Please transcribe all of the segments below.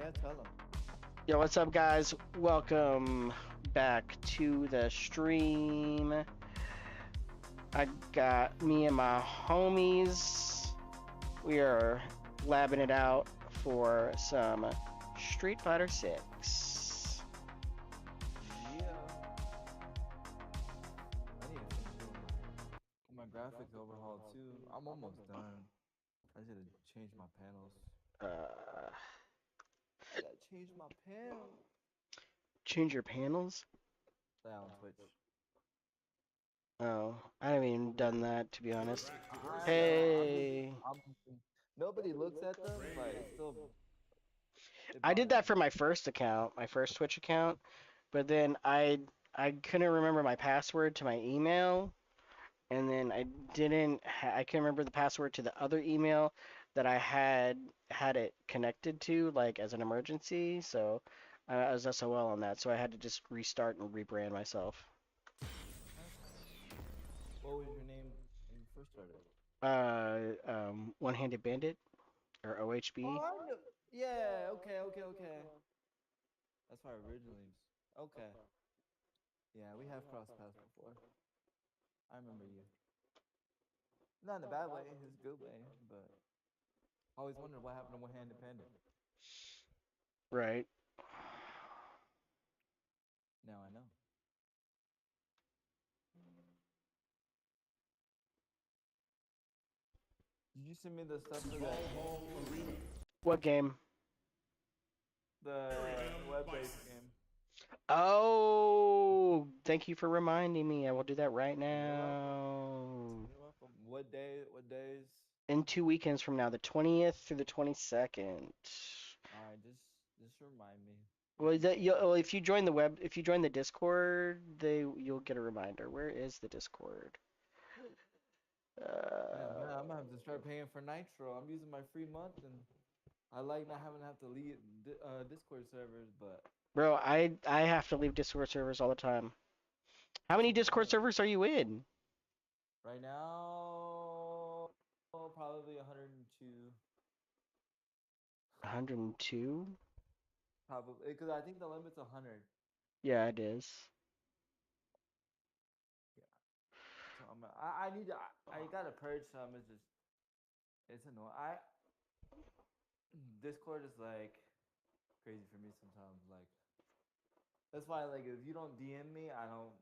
Yeah, tell him. Yo, what's up, guys? Welcome back to the stream. I got me and my homies. We are labbing it out for some Street Fighter 6. Yeah. I need to finish doing my graphics overhaul too. I'm almost done. I should have changed my panels. I gotta change my panels. Change your panels? Yeah, on Twitch. Oh, I haven't even done that, to be honest. I know. Hey, Nobody looks at them, but it's still. It I did bothers that me. for my first account, my first Twitch account, but then I couldn't remember my password to my email, and then I couldn't remember the password to the other email that I had it connected to, like as an emergency. So I was SOL on that, so I had to just restart and rebrand myself. What was your name when you first started? One-handed bandit or OHB. Oh, I know. Yeah. Okay. Okay. That's my original names. Okay. Yeah, we have crossed paths before. I remember you. Not in a bad way, it's a good way, but I always wondered what happened to One Hand Dependent. Right. Now I know. Did you send me the stuff for that game? What game? The web-based game. Oh, thank you for reminding me. I will do that right You're welcome. now. You're welcome. What day? What days? In 2 weekends from now, the 20th through the 22nd. All right, just remind me. Well, if you join if you join the Discord, you'll get a reminder. Where is the Discord? Man, I'm gonna have to start paying for Nitro. I'm using my free month, and I like not having to have to leave Discord servers, but Bro, I have to leave Discord servers all the time. How many it's Discord annoying. servers are you in? Right now, probably 102. 102? Probably because I think the limit's 100. Yeah, it is. Yeah. So I need to I gotta purge some. It's annoying. Discord is like crazy for me sometimes. Like that's why like if you don't DM me, I don't,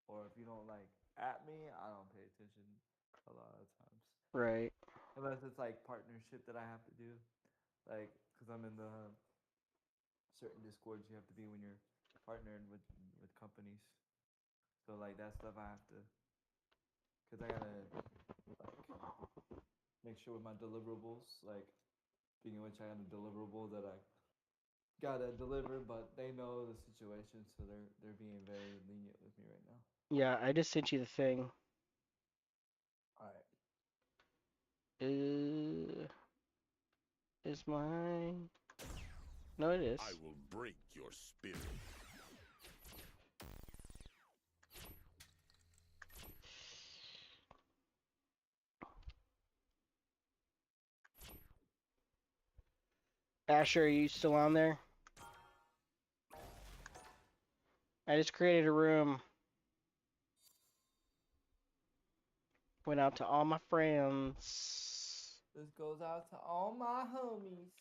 or if you don't like at me, I don't pay attention a lot of times. Right. Unless it's like partnership that I have to do, like because I'm in the certain discords you have to be when you're partnering with companies. So like that stuff I have to, cause I gotta like make sure with my deliverables, like being in which I got a deliverable that I gotta deliver, but they know the situation, so they're being very lenient with me right now. Yeah, I just sent you the thing. All right. Is mine? No, it is. I will break your spirit. Asher, are you still on there? I just created a room. Went out to all my friends. This goes out to all my homies.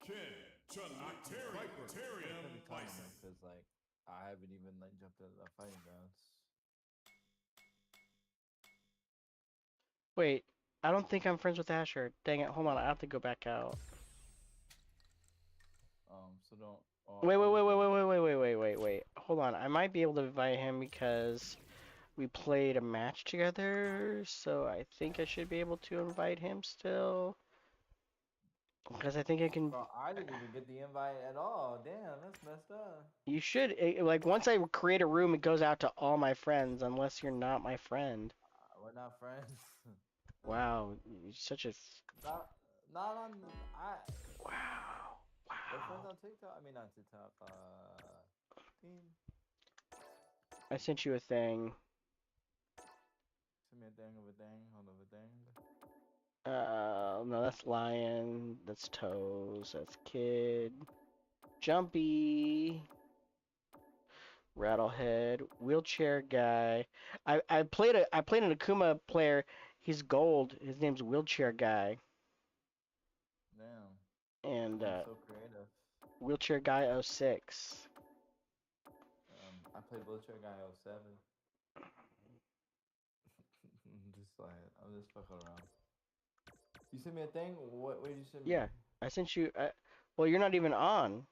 Chun-Li, Tyrion, Bison. Because like I haven't even like jumped into the fighting grounds. Wait, I don't think I'm friends with Asher. Dang it, hold on, I have to go back out. So don't. Wait, wait, wait, wait, wait, wait, wait, wait, wait, wait, wait. Hold on, I might be able to invite him because we played a match together, so I think I should be able to invite him still. Because I think I can. Bro, I didn't even get the invite at all. Damn, that's messed up. You should, like, once I create a room, it goes out to all my friends, unless you're not my friend. We're not friends. Wow, you're such a. not, not on. Wow, We're friends wow. on TikTok. I mean, not TikTok. Team. I sent you a thing. Send me a thing of a thing. Hold of a thing. No, that's lion. That's toes. That's kid. Jumpy. Rattlehead. Wheelchair guy. I played an Akuma player. He's gold. His name's Wheelchair Guy. Damn. And So creative. Wheelchair Guy 06. I played Wheelchair Guy 07. I'm just fucking around. You sent me a thing? What did you send me? Yeah, I sent you. Well, you're not even on.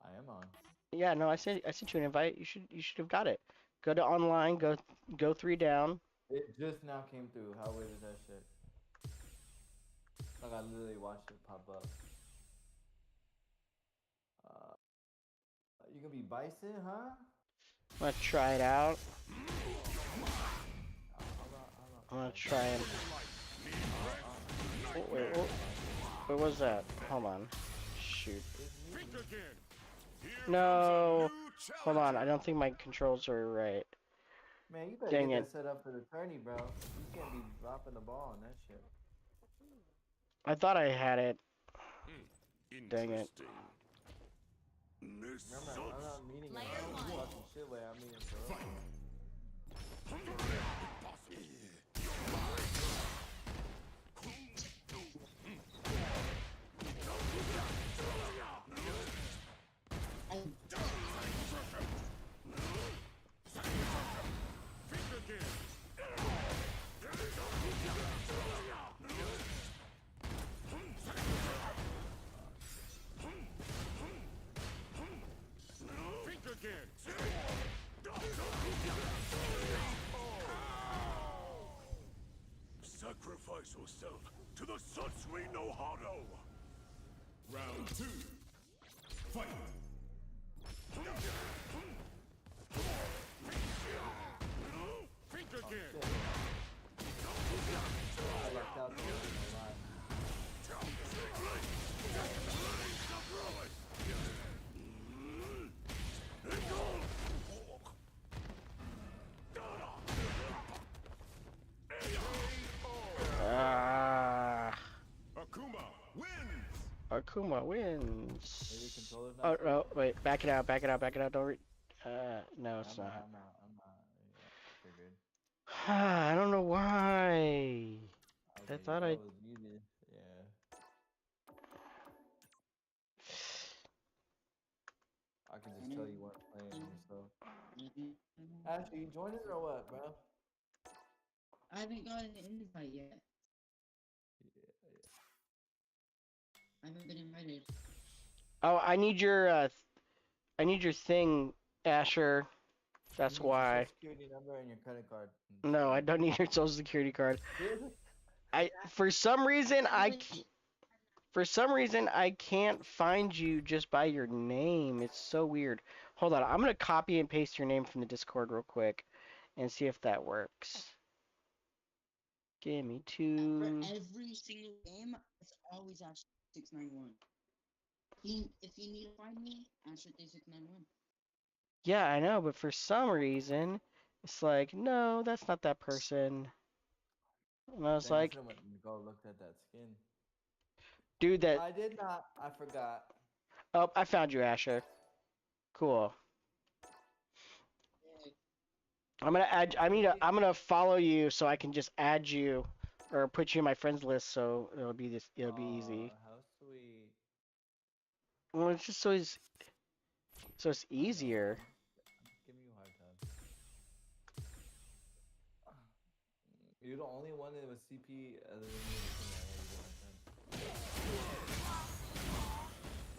I am on. Yeah, no, I sent you an invite. You should have got it. Go to online. Go 3 down. It just now came through. How weird is that shit? Like I literally watched it pop up. You gonna be Bison, huh? I'm gonna try it out. I'm gonna try and. Wait, what was that? Hold on. Shoot. No. Hold on. I don't think my controls are right. Man, you better Dang get it. that set up for the tourney, bro. You can't be dropping the ball on that shit. I thought I had it. Dang it. Remember, I'm not meeting him. I'm watching shit where I'm meeting for real. Sacrifice yourself to the Satsui no Hado. Round 2. Fight. Think again. I lucked out there. Akuma wins. Akuma wins. Maybe controller's Oh not no! Wait, back it out! Don't read. No, it's not. I'm not. Yeah, figured. I don't know why. I thought I. was muted. Yeah. I can just tell you weren't playing, so. Ashley, you joining or what, bro? I haven't gotten an invite yet. Yeah. I haven't been invited. Oh, I need your thing, Asher. That's You need your why. Social security number and your credit card. No, I don't need your social security card. Really? For some reason I can't find you just by your name. It's so weird. Hold on, I'm gonna copy and paste your name from the Discord real quick and see if that works. Give me For 2. every single game, it's always Ash691. If you need to find me, Ash691. Yeah, I know, but for some reason, it's like, no, that's not that person. And I was Dang, I like, should've went and go looked at that skin. dude, that. I did not. I forgot. Oh, I found you, Asher. Cool. I'm gonna add. I'm gonna follow you so I can just add you, or put you in my friends list so it'll be this. It'll be easy. How sweet. Well, it's just so it's easier. Give me a hard time. You're the only one that was CP other than me.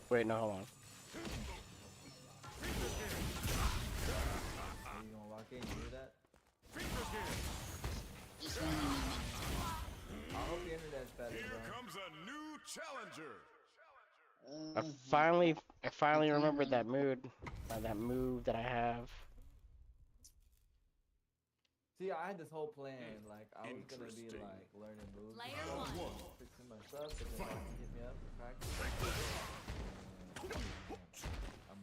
Wait, no, hold on. Are you gonna lock in? You hear that? Just one minute. I hope the internet's better, Here bro. comes a new challenger. I finally remembered that that move that I have. See, I had this whole plan. Like, I was gonna be like learning moves, and Player stuff, one. fixing my stuff, but then like, hit me up for practice. I'm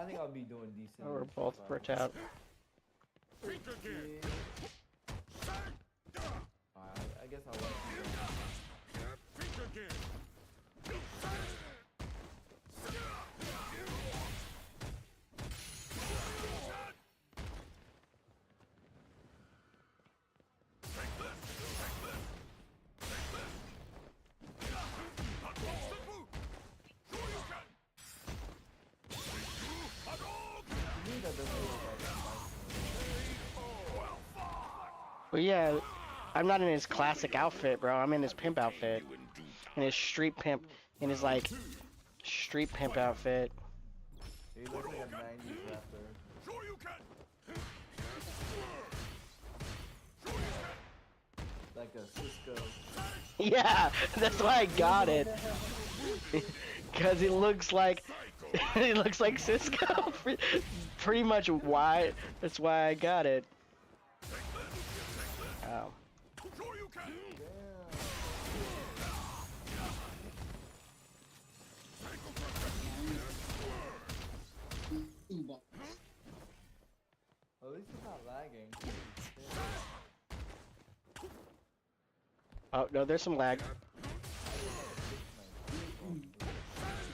I think I'll be doing decent. Oh, we're in both Free burnt Fire. out. Think again. I guess I'll let you go. Think again. To me, that doesn't look like that Well, yeah, I'm not in his classic outfit, bro. I'm in his pimp outfit. In his street pimp, in his like street pimp outfit. He looks like a 90s rapper. Sure you can. Like a Cisco. Yeah, that's why I got it. Cause it looks like it looks like Cisco. Pretty much why. That's why I got it. Oh. Sure you can. Two balls. At least it's not lagging. Oh no, there's some lag.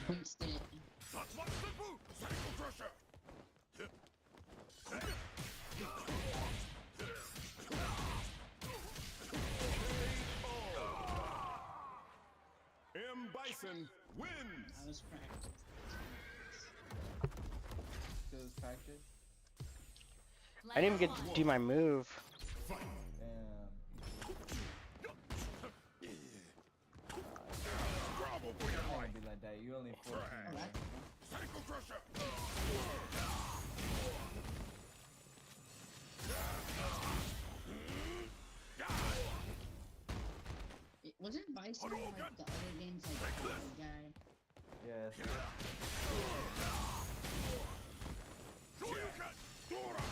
Winston. That's what's the boot. Psycho crusher. M. Bison wins. I was practicing. Still is practice. I didn't even get to do my move. Damn. Bravo for your It life. can't be like that. You only 14. Oh, right? that's Psycho crusher. it wasn't Bison like the other games like the other guy. Yes. Sure you can. Dora.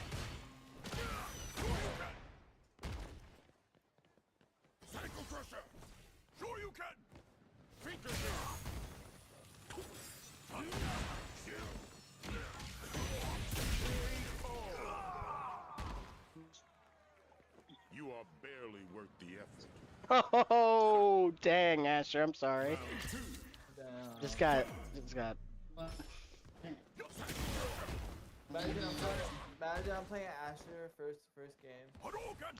Sure you can. Psycho crusher. Sure you can. Think again. You are barely worth the effort. Oh dang, Asher, I'm sorry. Round two. Damn. Just got. But Imagine I'm playing Asher first game. Hadouken.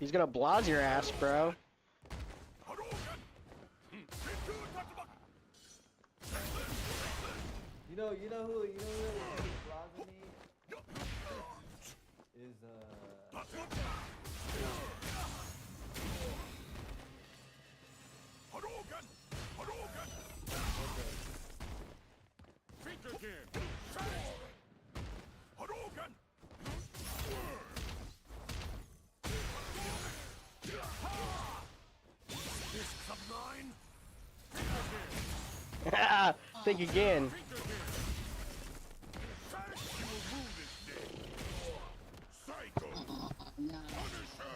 He's gonna blaz your ass, bro. Hadouken. Into Tatsumaki. You know who blazing me is Hadouken. Hadouken. Think again. Hadouken. Fists of nine. Think again. Think again. Think again. You will rule this day. Psycho. no. Punisher.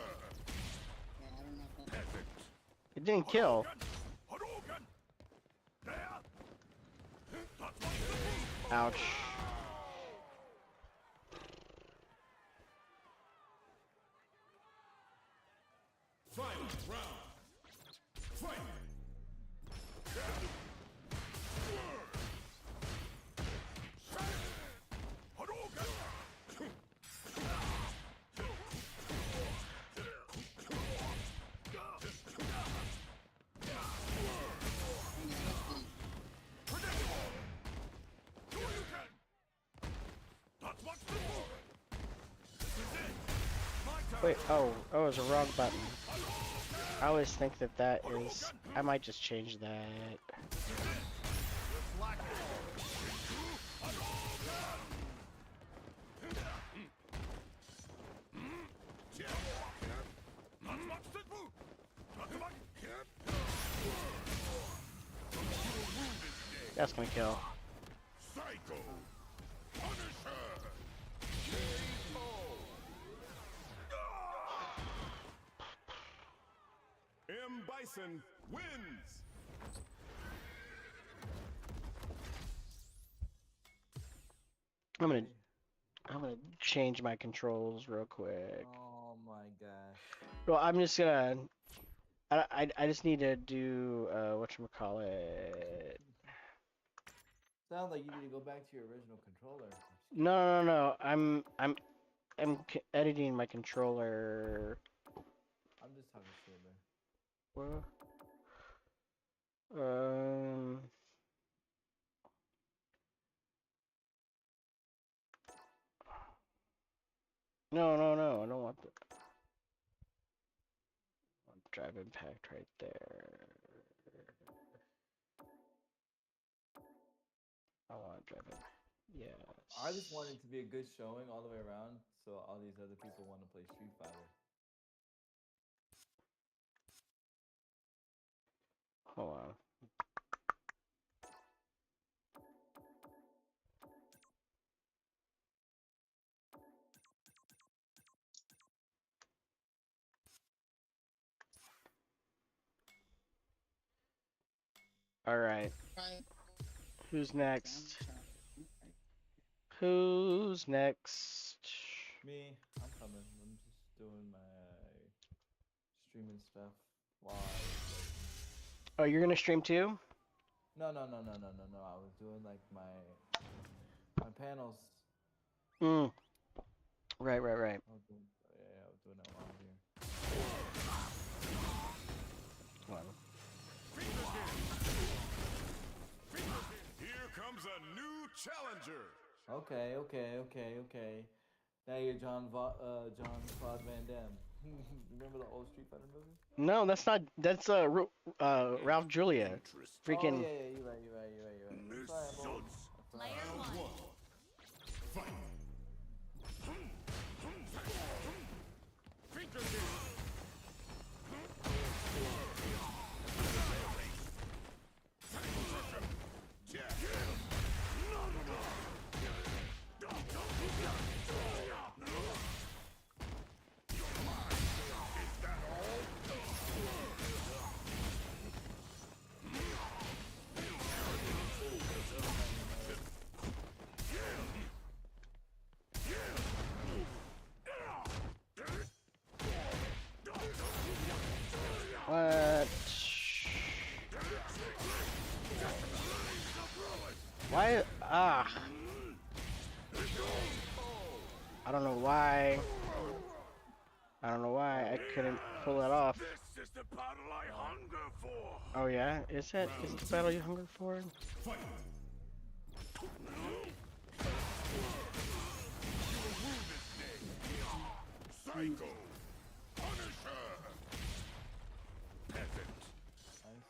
Yeah, I don't know if that. Peasant. It didn't kill. Hadouken. There. That's what's the move. Ouch. Final round. Fight. Hadouken. That's what's the move. This is it. My turn. Wait, oh, it was a wrong button. I always think that is. I might just change that. That's gonna kill. Psycho. Punisher. M. Bison wins. I'm gonna Okay. I'm gonna change my controls real quick. Oh my gosh. Well, I'm just gonna. I just need to do whatchamacallit. Sounds like you need to go back to your original controller. No. Editing my controller. I'm just talking shit, man. What? Um. No. I don't want the drive impact right there. I want drive impact. Yes. I just want it to be a good showing all the way around, so all these other people want to play Street Fighter. Hold on. All right. Right. Who's Sound next? chop. Okay. Who's next? Me, I'm coming. I'm just doing my streaming stuff while Oh, you're gonna stream too? No. I was doing like my panels. Mm. Right. I was doing, yeah, I was doing that while I'm here. Hold on. Here comes a new challenger. Okay. Now you're John Claude Van Damme. Remember the old Street Fighter movie? No, that's not. That's Ralph Julia. Interest. Oh Freaking. yeah, you're right. Sorry, I'm old. Player one. Fight. Finger kick. What? Why? Ah. I don't know why. I couldn't pull that off. This is the battle I hunger for. Oh yeah, is it? Is it the battle you hunger for? Fight. Psycho. Punisher. Peasant. Nice.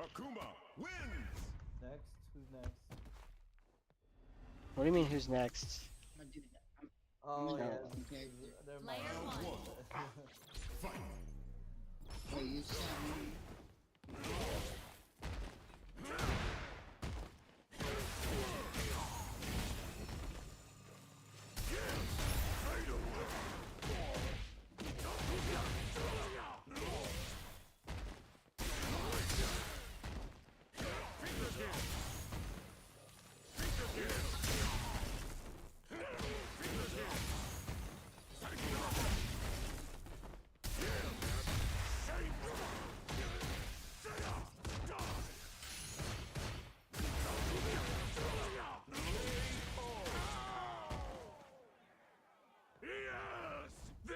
Akuma wins. Next, who's next? What do you mean? Who's next? I'm gonna do that. Oh gonna yeah, go from character. never mind. Player one. Fight. Oh, you saw me.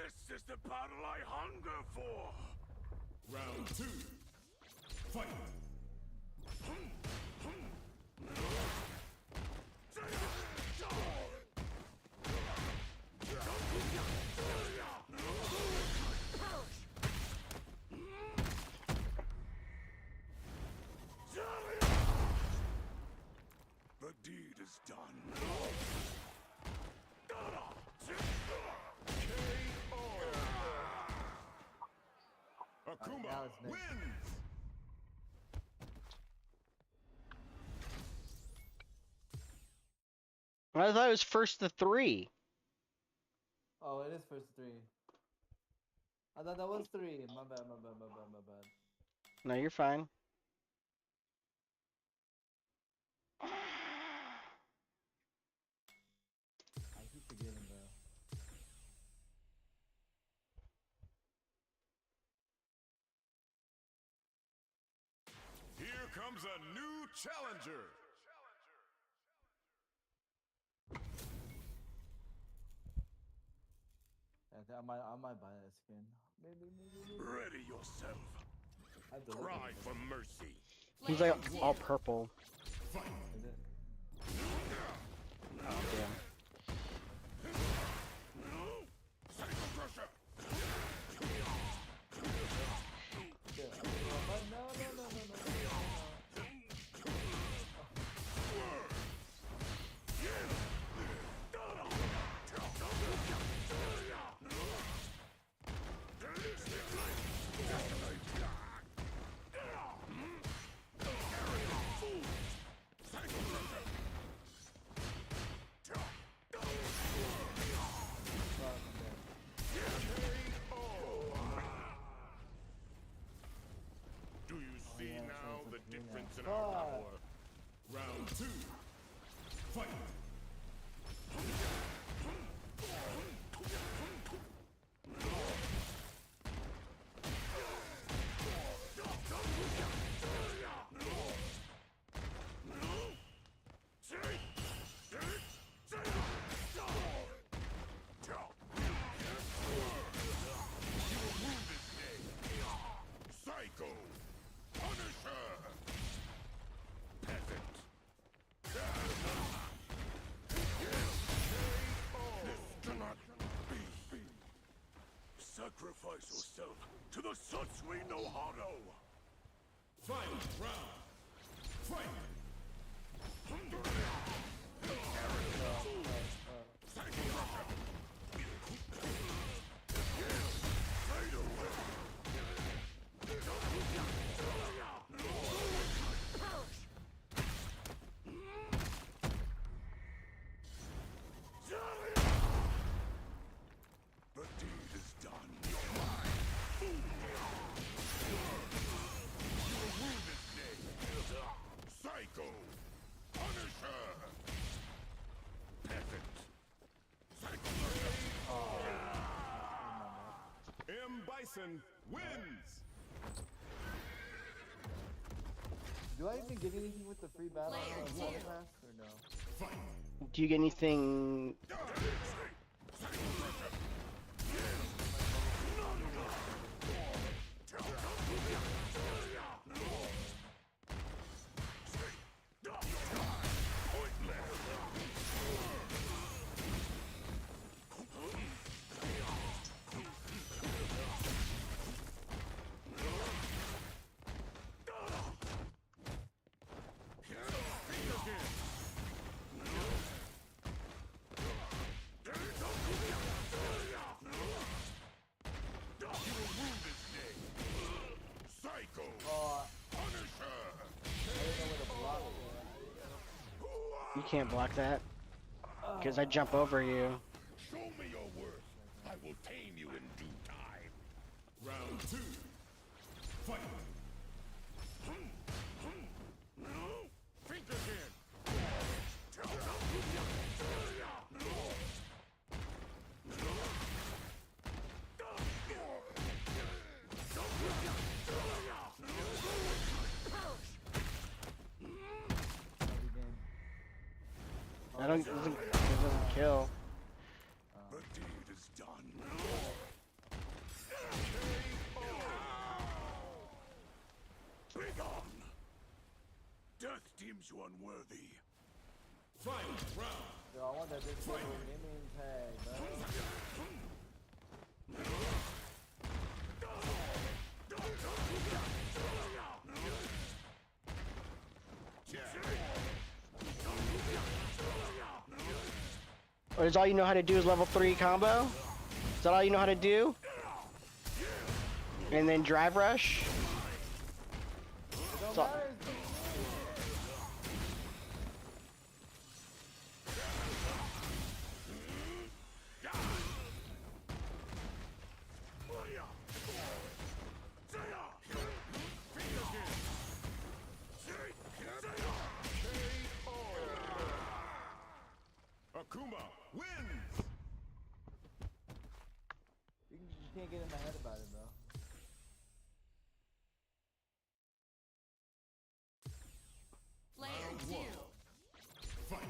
Yes, this is the battle I hunger for. Round two. Fight. now it's next. wins. I thought it was first to 3. Oh, it is first 3. I thought that was 3. My bad. No, you're fine. I keep forgetting, bro. Here comes a new challenger. I might buy that skin. Maybe. Ready yourself. I have to look Cry at it. for mercy. He's like all purple. Fight. Is it? Oh, damn. Psycho Crusher. Yeah, no. Do you see yeah, now so the it's a three difference in now. our Fuck. power? Round 2. Fight. Psycho! Punisher! Peasant! This cannot be! Sacrifice yourself to the Satsui no Hado! Final round! Fight! The deed is done. You will rue this day. Psycho! Punisher! Peasant! Psycho! M. Bison wins! Do I even get anything with the free battle Player on two. Battle Pass or no? Fight! Do you get anything? Psycho! Oh, Punisher! I didn't know where to block it. You can't block that. Because I jump over you. Show me your worth. I will tame you in due time. Round 2. Fight. Think again. Every game. I don't. It doesn't kill. The deed is done. Begone! Death deems you unworthy. Final round. Yo, I want that big purple gaming tag, bro. Or is all you know how to do is level 3 combo? Is that all you know how to do? And then drive rush. Don't So- matter. Akuma wins. You can't get in my head about it, bro. Player two. Fight.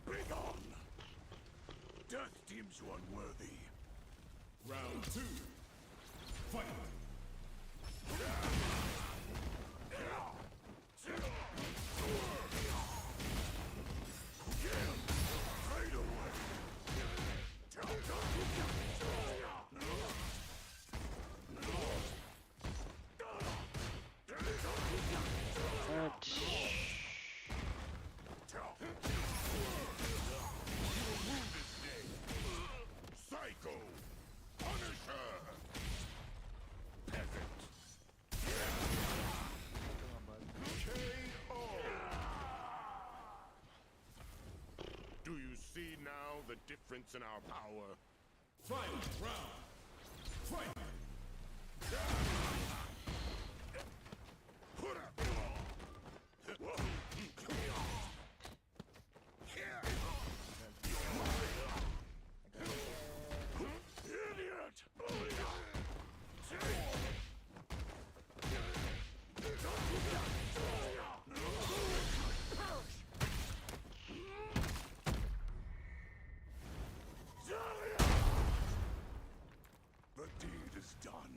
Bring on. Death deems you unworthy. Round 2. Fight. Fade away. What? Psycho. Punisher. Peasant. Come on, bud. KO. Do you see now the difference in our power? Final round. Fight. Idiot! The deed is done.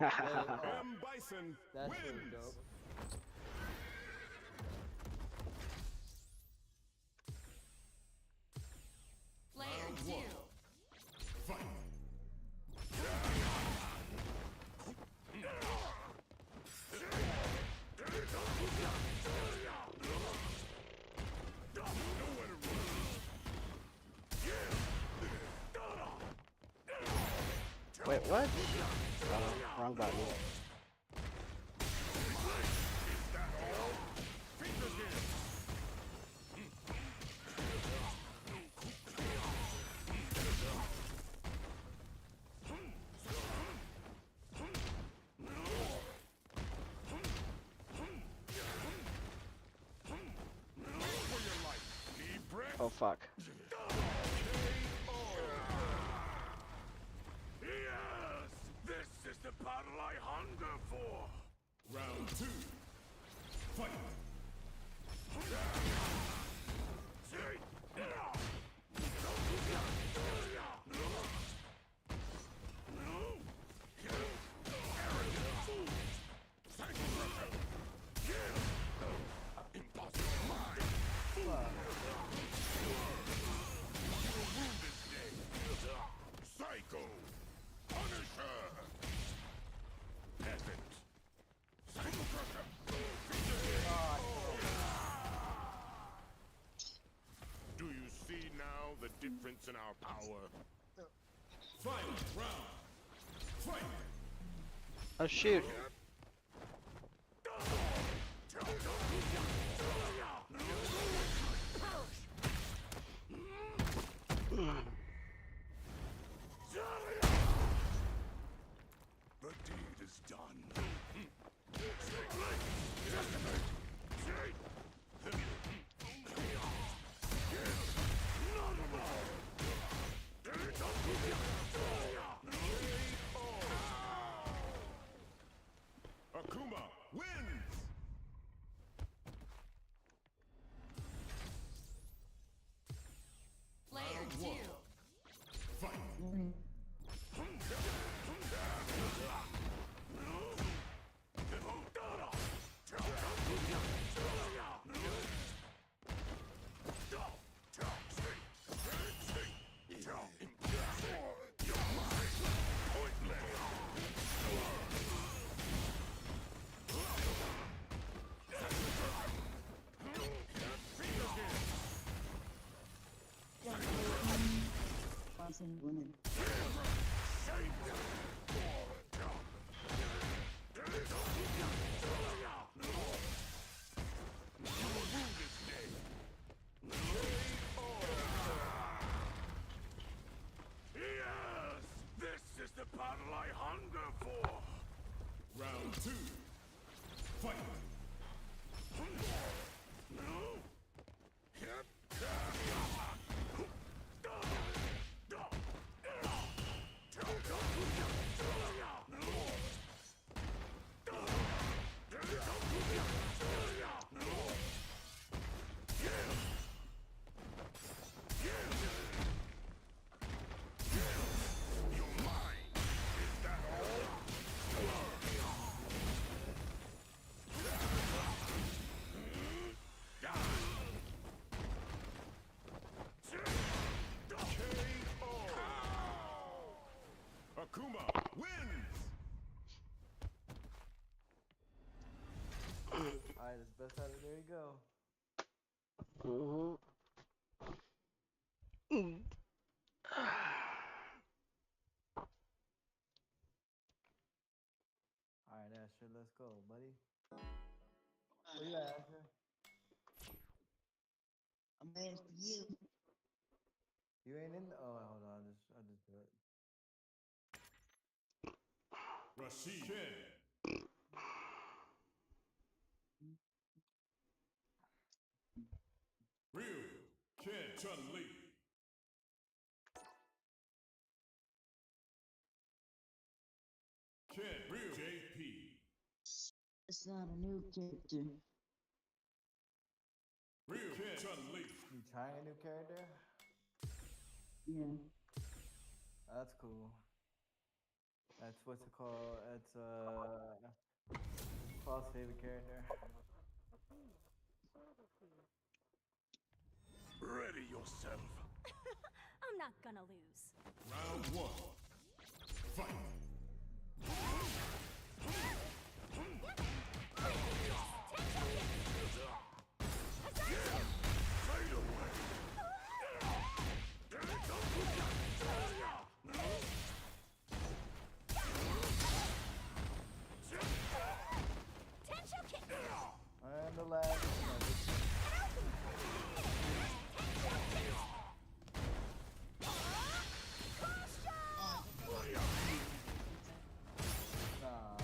M. Bison That's wins. really dope. Player two. Fight. Nowhere to run. Wait, what? Wrong button. Is that all? Fingers in. For your life. Need breath? Oh fuck. Yes! This is the battle I hunger for! Round 2. Fight! Psycho! Punisher! Peasant! Psycho Crusher! Do you see now the difference in our power? Final round! Fight! Oh shoot. The deed is done. Yes! This is the battle I hunger for! Round 2. Fight! Akuma wins! Alright, it's best out of there you go. Mm-hmm. Alright, Asher, let's go, buddy. Where you at, Asher? I'm waiting for you. You ain't in. Oh, hold on. I'll just do it. Rashid Ken. Ryu Ken Chun-Li. Ken Ryu JP. It's not a new character. Ryu Ken Chun-Li. You trying a new character? Yeah. That's cool. That's what's it called? It's Claw's favorite character. Ready yourself. I'm not gonna lose. Round 1. Fight. Fade away. And the last. Nah.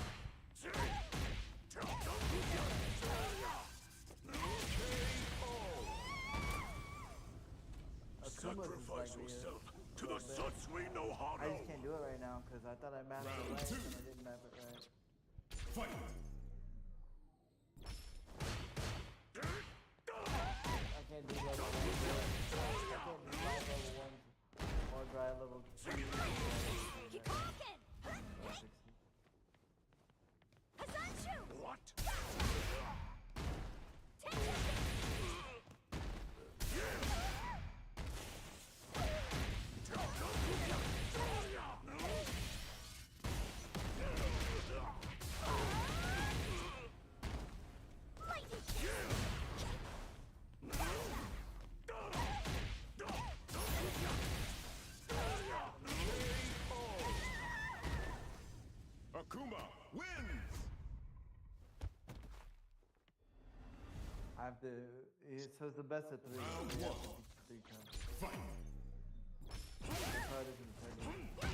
Sacrifice yourself to the Satsui no I Hado. just can't do it right now because I thought I mapped it Round right two. and I didn't map it right. Fight. I can't do level 1. I can't do dry level 1 or dry level 2. Keep talking. Hazanshu. What? Akuma wins. I have to. So it's the best of 3. Round So you have one. to beat 3 times. Fight. It's hard as in the third one.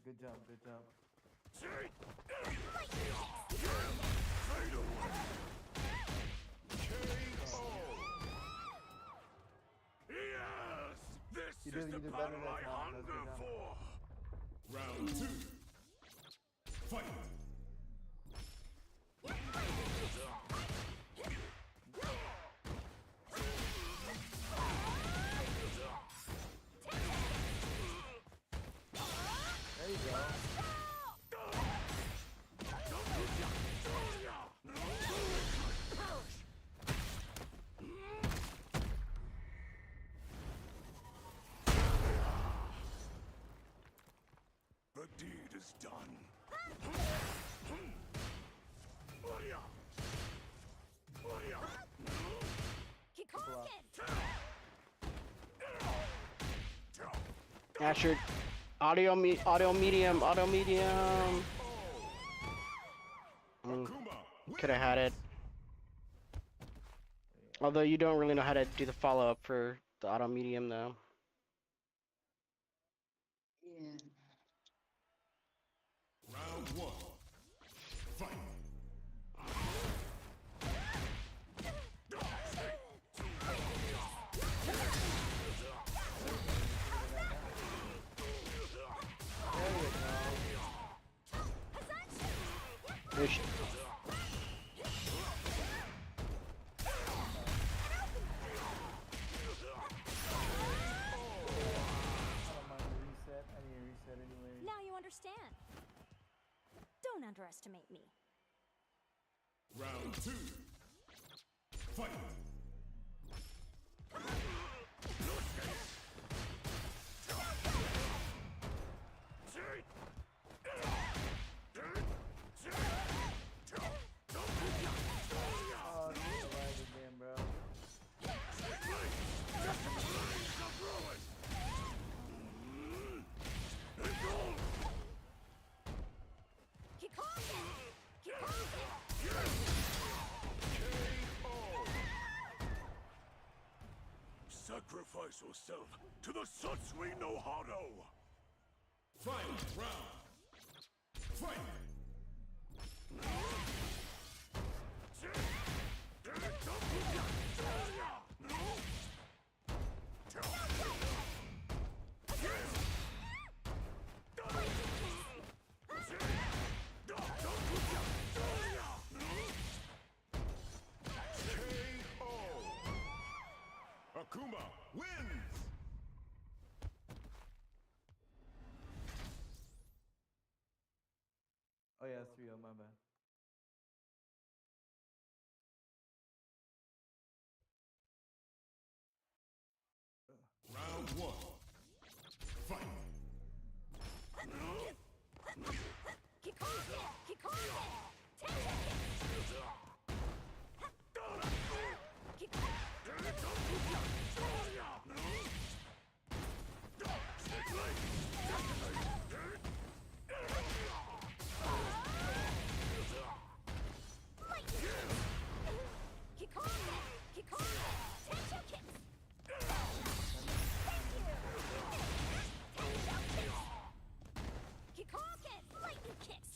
Good job, good job. Fade away. KO. Yes, this You is do the better battle next I time. That's hunger good job. for. Round 2. Fight. is done. Kikoken! Asher, audio medium. Could have had it. Although you don't really know how to do the follow-up for the auto medium though. Yeah. Round one. Fight. There's- I need a reset anyway. Now you understand. Don't underestimate me. Round two. Fight. Oh, this is lag again, bro. Kikoken! Kikoken! Sacrifice yourself to the Satsui no Hado. Final round. Fight. Akuma wins! Oh yeah, 3-0, my bad. Round one. Fight. Kikoken! Kikoken! Lightning kicks!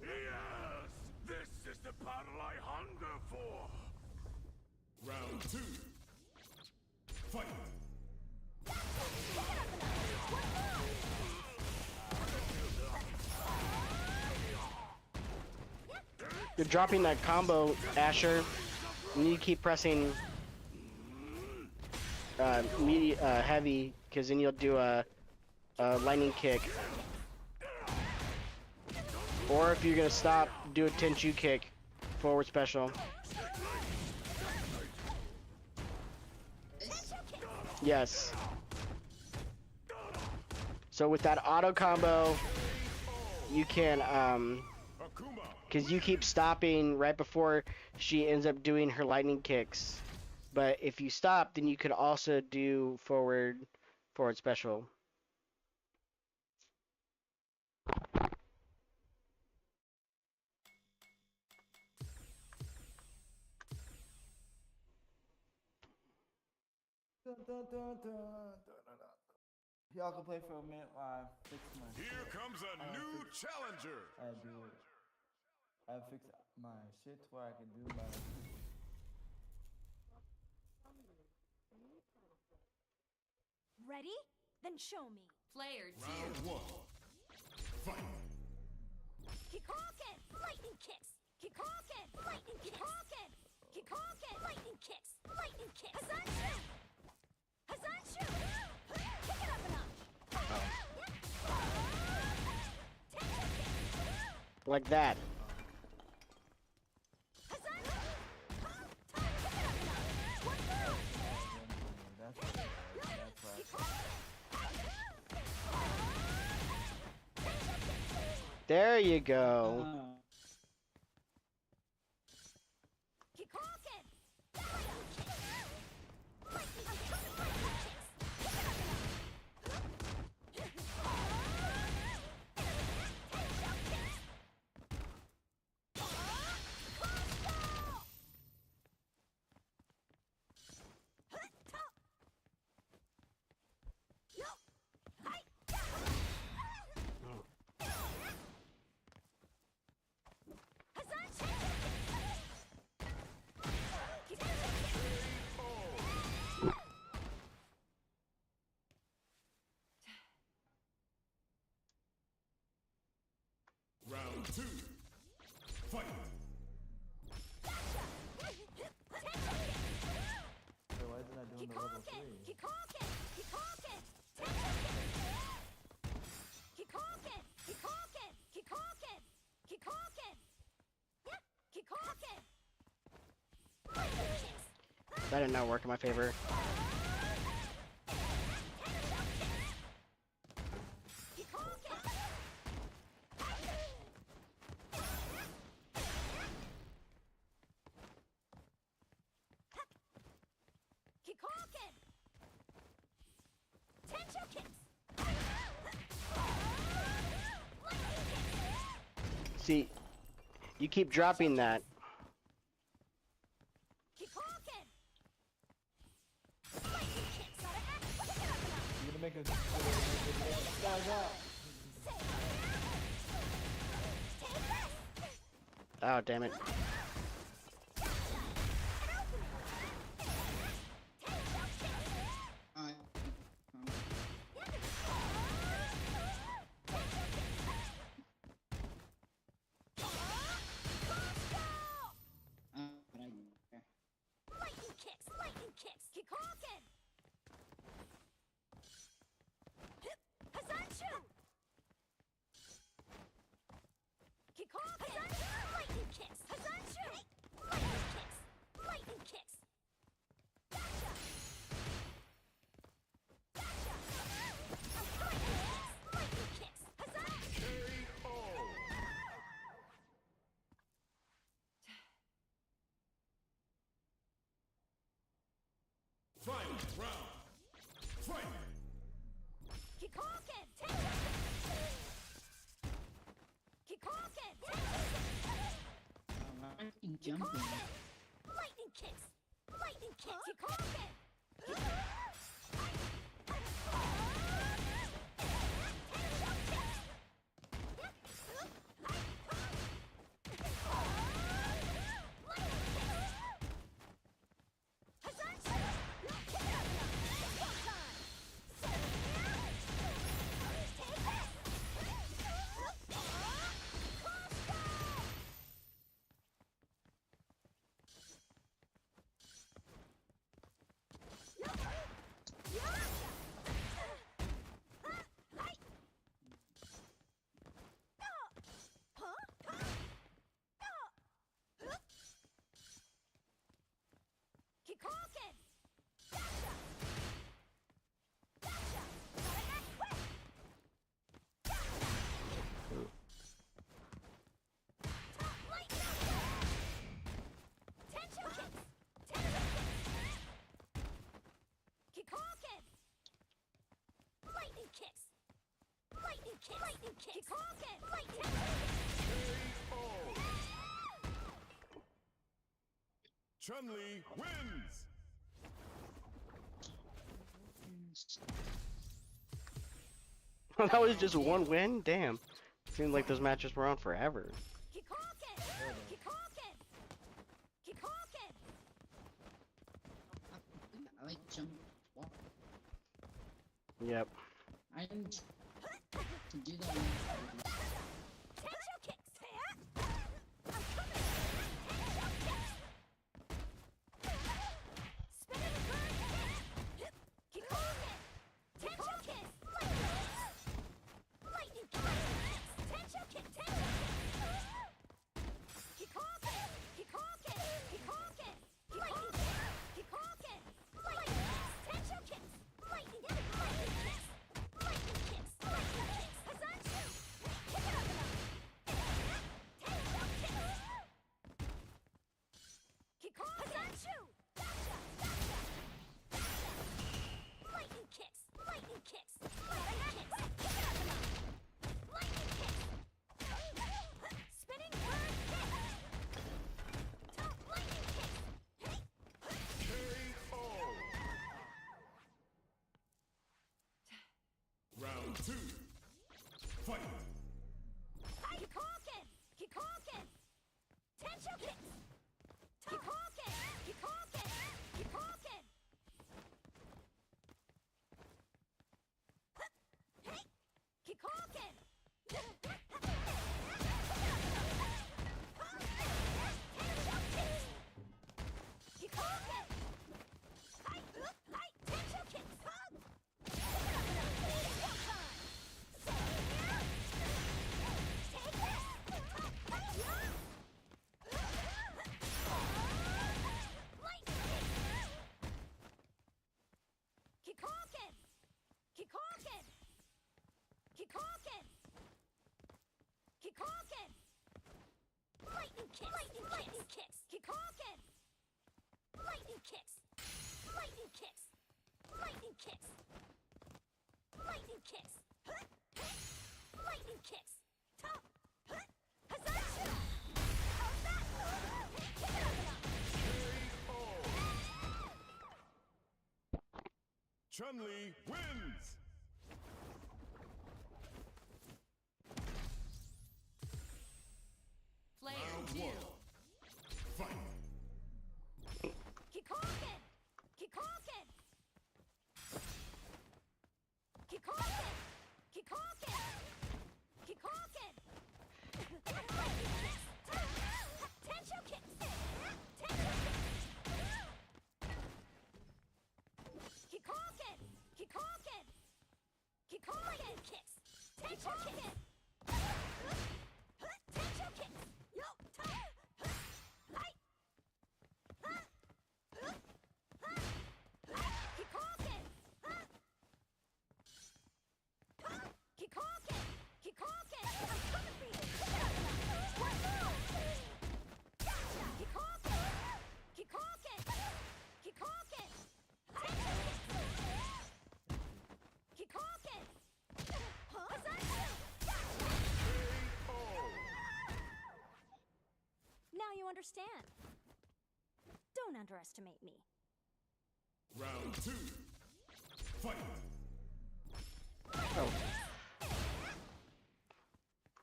Yes! This is the battle I hunger for! Round two. Fight! You're dropping that combo, Asher. You need to keep pressing heavy, because then you'll do a lightning kick. Or if you're gonna stop, do a Tenchu kick, forward special. Yes. So with that auto combo, you can because you keep stopping right before she ends up doing her lightning kicks. But if you stop, then you could also do forward special. Y'all can play for a minute while I fix my Here shit. comes a new challenger! I do it. I fix my shit to where I can do my. Ready? Then show me. Player Round two. one. Fight! Kikoken! Lightning kicks! Kikoken! Lightning kicks! Kikoken! Kikoken! Lightning kicks! Lightning kicks! Hazanshu! Hazanshu! Kick it up a notch! Like that. There you go. Kikoken! Round 2. Fight. So why isn't I doing the level 3? Kikoken! Kikoken! Kikoken! Kikoken! Kikoken! Kikoken! Yeah, Kikoken! That did not work in my favor. Kikoken! Tensho kicks! See, you keep dropping that. Kikoken! Lightning kicks! Gotta act! Pick it up enough! You're gonna make a guys out. Oh, damn it. Lightning kicks! Lightning kicks! Kikoken! Hazanshu! Kikoken! Lightning kicks! Hazanshu! Lightning kicks! Lightning kicks! Gotcha! Gotcha! Lightning kicks! Hazanshu! KO. Final round. Fight. Kikoken! Kikoken! I keep jumping. Kikoken! Lightning kicks! Lightning kicks! Kikoken! Kikoken! Gotcha! Gotcha! Gotta act quick! Top lightning! Tensho kicks! Tensho kicks! Kikoken! Lightning kicks! Lightning kicks! Lightning kicks! Kikoken! Lightning KO. Chun-Li wins. That was just one win? Damn. Seemed like those matches were on forever. Kikoken! Kikoken! Kikoken! I like jump. Walk. Yep. I didn't to do that. Tensho kicks! I'm coming! Tensho kicks! Spinning bird kick! Kikoken! Tensho kicks! Lightning kicks! Tensho kick! Tensho kicks! Kikoken! Kikoken! Kikoken! Lightning kicks! Kikoken! Lightning kicks! Tensho kicks! Lightning kicks! Lightning kicks! Lightning kicks! Lightning kicks! Hazanshu! Round 2. Fight. Kikoken! Kikoken! Tencho kicks! Kikoken! Kikoken! Kikoken! Hey! Kikoken! Tencho kicks! Kikoken! Hi! Hi! Tencho kicks! Kikoken! Kikoken! Kikoken! Kikoken! Lightning kicks! Lightning kicks! Kikoken! Lightning kicks! Lightning kicks! Lightning kicks! Lightning kicks! Lightning kicks! Top! Hazatsu! How's that? Kick it up enough! Chun-Li wins! Round 1. Fight! Kikoken! Kikoken! Kikoken! Kikoken! Kikoken! Tencho kicks! Tencho kicks! Kikoken! Kikoken! Kikoken kicks! Tencho kicks! Tencho kicks! Yo! Light! Kikoken! Kikoken! Kikoken! I'm coming for you! Pick it up now! One more! Gotcha! Kikoken! Kikoken! Kikoken! Kikoken! Huh? Hazatsu! Gotcha! Now you understand. Don't underestimate me. Round 2. Fight! Oh.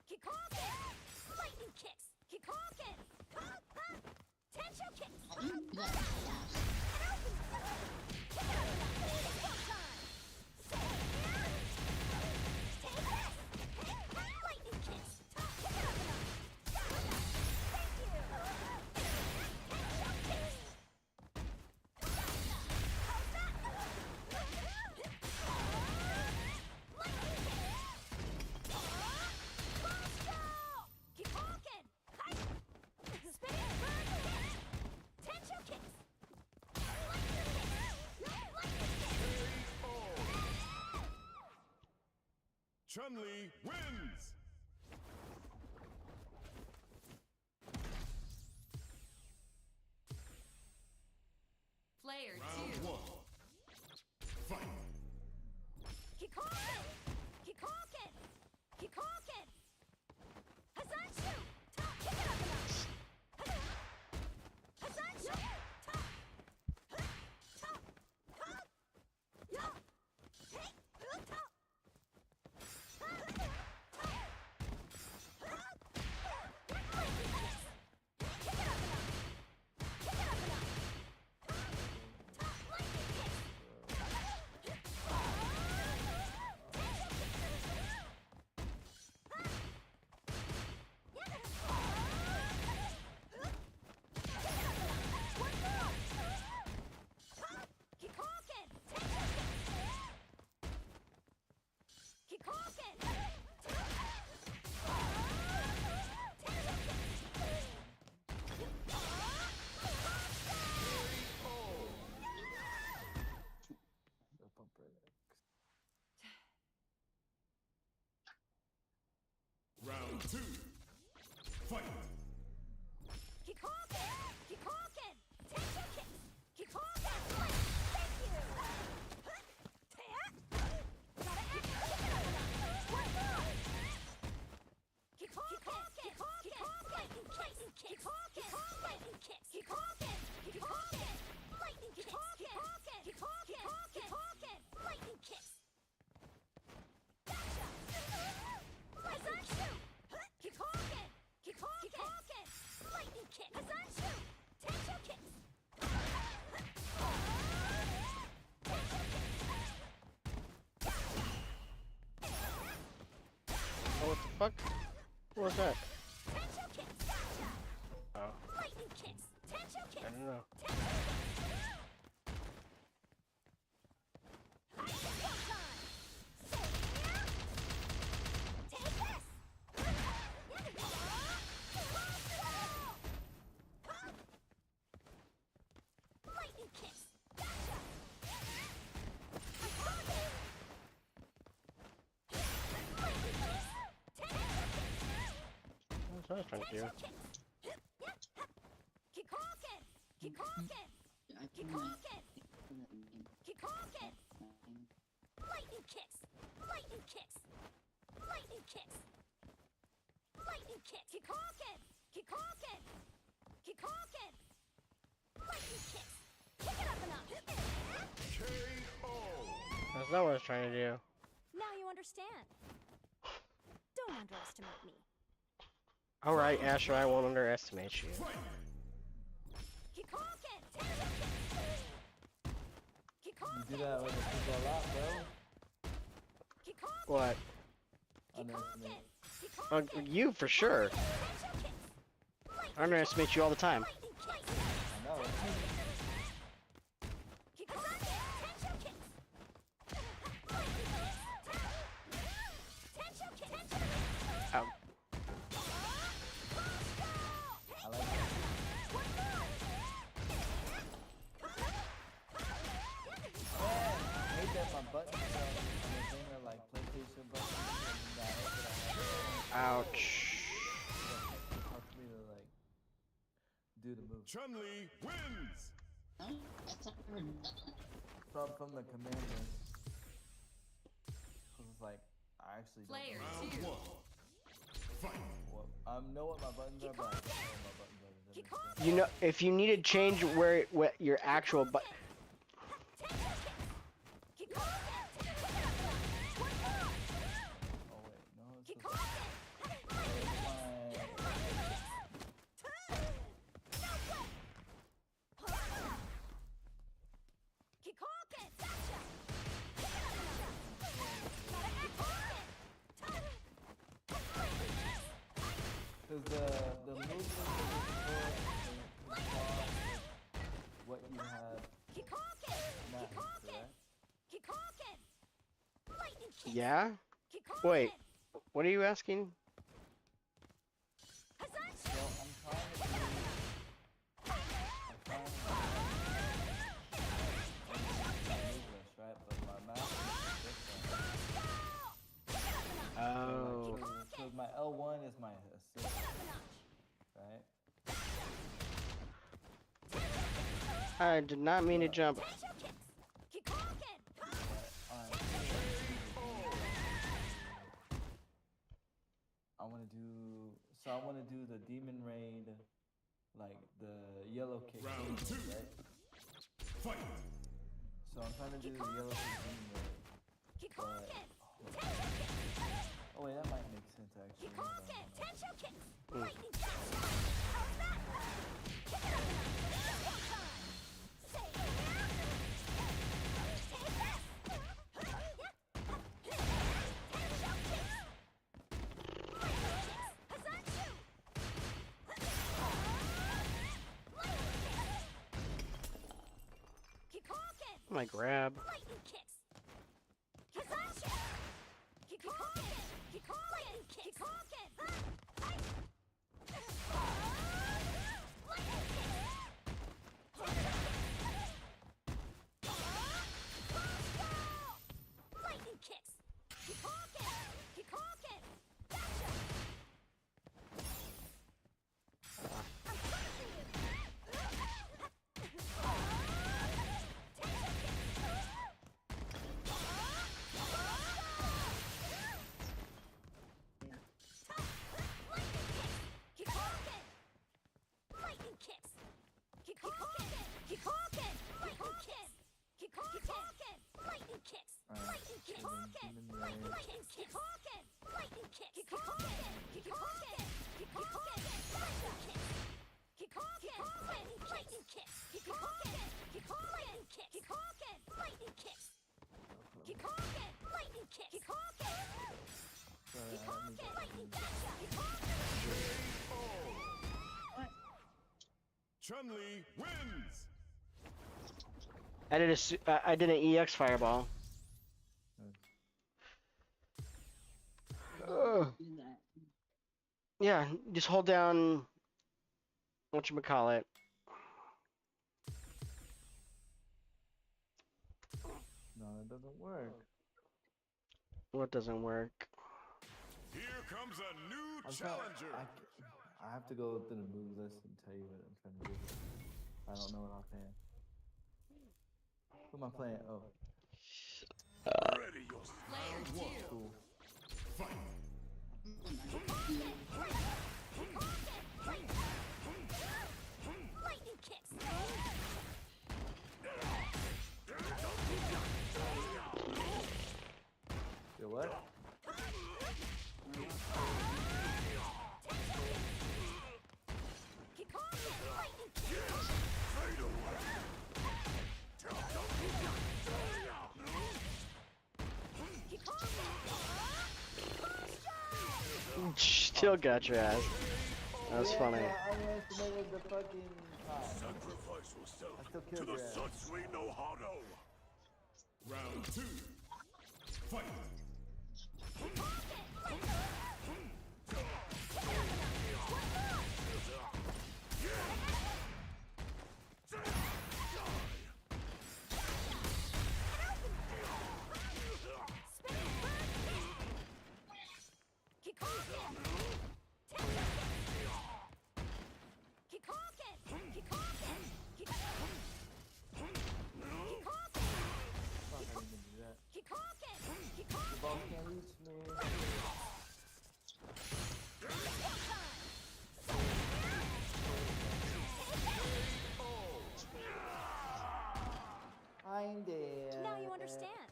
Kikoken! Lightning kicks! Kikoken! Tencho kicks! How do you do that fast? Kick it up enough! It's go time! Take this! Lightning kicks! Kick it up enough! Gotcha! Thank you! Tencho kicks! Gotcha! How's that? Lightning kicks! Kikoken! Spinning bird kick! Tencho kicks! Lightning kicks! Lightning kicks! Chun-Li wins! Player Round 2. 1. Fight! Kikoken! Kikoken! Kikoken! Hazatsu! Top! Kick it up enough! Hazatsu! Top! Top! Top! Yo! Hey! Top! Kick it up enough! Kick it up enough! Top! Lightning kicks! The bumper legs. Round 2. Fight! Kikoken! Kikoken! Tencho kicks! Kikoken! Thank you! Gotta act! Kick it up enough! One more! Kikoken! Kikoken! Lightning kicks! Lightning kicks! Kikoken! Kikoken! Lightning kicks! Kikoken! Kikoken! Kikoken! Lightning kicks! what the fuck? What was that? Tencho kicks. Gotcha. Oh, Lightning kicks. Tencho I kicks. don't know. That's what I was trying to do. Keep hawking! Keep hawking! I Keep can hawking! Keep hawking! Lightning kicks! Lightning kicks! Lightning kicks! Lightning kicks! Keep hawking! Keep hawking! Keep hawking! Lightning kicks! Kick it up enough! KO. That's not what I was trying to do. Now you understand. Don't underestimate me. Alright, Asher, I won't underestimate you. Keep hawking! Keep You hawking! do that with the people a lot, bro. Keep hawking! What? Underestimate. Keep Oh, hawking! you for sure. I underestimate you all the time. Lightning kicks! I know. Keep hawking! Tencho kicks! Lightning kicks! Tencho kicks! Ow. I like it. One more! I hate that my buttons on the thing are like PlayStation buttons and the head that I have. Ouch. It's hard for me to like do the move. Chun-Li wins. Huh? That's not heard that. From the commander. Cause it's like I actually don't Player know Round 1. Fight. what I know what my buttons are, but I don't know what my buttons are. Does that make sense? You know, if you need to change where what your actual but Keep hawking! One more! Oh wait, no, it's Keep just hawking! Keep hawking! Gotcha! Keep hawking! Cause the movement of the foot what you have Keep hawking! now, Keep hawking! correct? Keep hawking! Lightning kick! yeah? Keep hawking! Wait. What are you asking? So I'm trying to do English, right? But my math is different. Oh. So my L1 is my assist, right? I did not mean to jump. Tencho kicks! Keep hawking! I want to do the demon raid, like the yellow kick, Round 2. right? Fight. So I'm trying to do the yellow kick demon raid. Keep But, hawking! Tencho kicks! oh wait, that might make sense actually. Keep Hold on, hawking! hold on. Tencho kicks! Lightning kicks! How's that? Kick it up enough! One time! Say yeah! Take this! Tencho kicks! Lightning kicks! Hazanchu! Lightning kicks! Keep hawking! My grab. Lightning kicks! Hazanchu! Keep hawking! Keep hawking! Lightning kicks! Keep hawking! Lightning kicks! Lightning kicks! Keep hawking! Keep hawking! Gotcha! I'm punishing you! Keep hawking! Lightning kicks! Keep hawking! Keep hawking! Lightning kicks! Keep hawking! Lightning kicks! Lightning kicks! Lightning kicks! Keep hawking! Lightning kicks! Keep hawking! Keep hawking! Keep hawking! Lightning kicks! Keep hawking! Lightning kicks! Keep hawking! Keep hawking! Keep hawking! Lightning kicks! Keep hawking! Lightning kicks! Keep hawking! Sorry, Keep I need hawking! Chun-Li wins. I did an EX fireball. Do that. Yeah, just hold down whatchamacallit. No, it doesn't work. What doesn't work? Here comes a new I'm trying. challenger. I have to go through the move list and tell you what I'm trying to do. I don't know it offhand. Who am I playing? Oh, Ready yourself. cool. Fight. Lightning kicks. Yo, what? Kick off it. Lightning kicks. Fade away. Kick off it. Still got your ass. That was funny. I underestimated the fucking time. Sacrifice yourself I still to killed the your ass. Satsui no Hado. Round 2. Fight. Kick off it. Kick off it. Kick off it. Kick off it. Fuck, I didn't even do that. Kick off it. Kick off The ball can't reach me. I'm dead. Now you understand.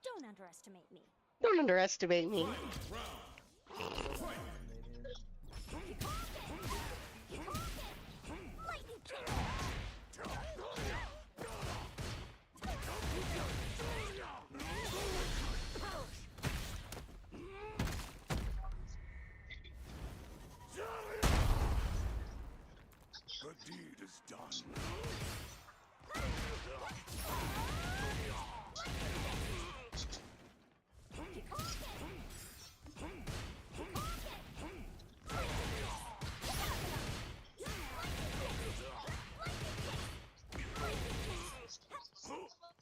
Don't underestimate me. Don't underestimate me. Kick off it. Kick off it. Lightning kick. The deed is done. Kick off it. Kick off it.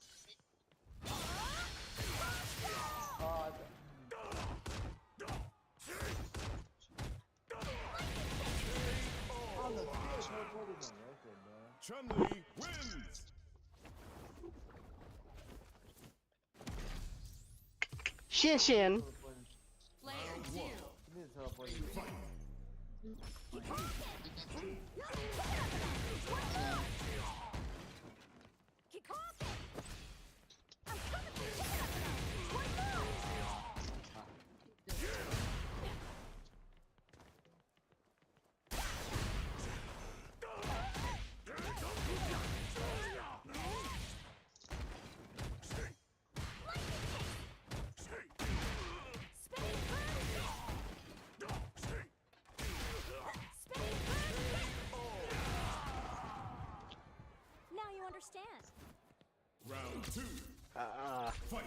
Oh, on the field, teleport isn't working, man. Chun-Li wins. Shin Shin. Teleporting. You need to teleport. Kick off it. I'm coming for you. One more. Spinning bird. Spinning bird. Now you understand. Round 2. Fight.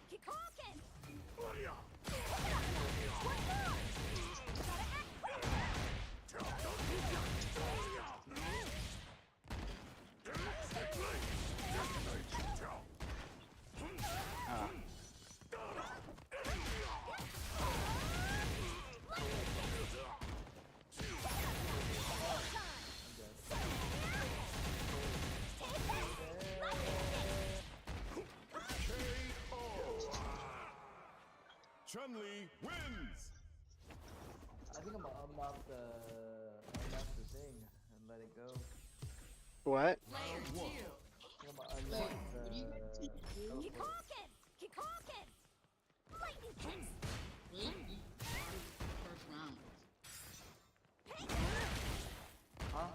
Kick off it. One more. One more. Gotta act quick. Chun-Li wins. I think I'm gonna unlock the thing and let it go. What? I think I'm gonna unlock the Kick off it. Kick off it. Lightning kicks. First round. huh?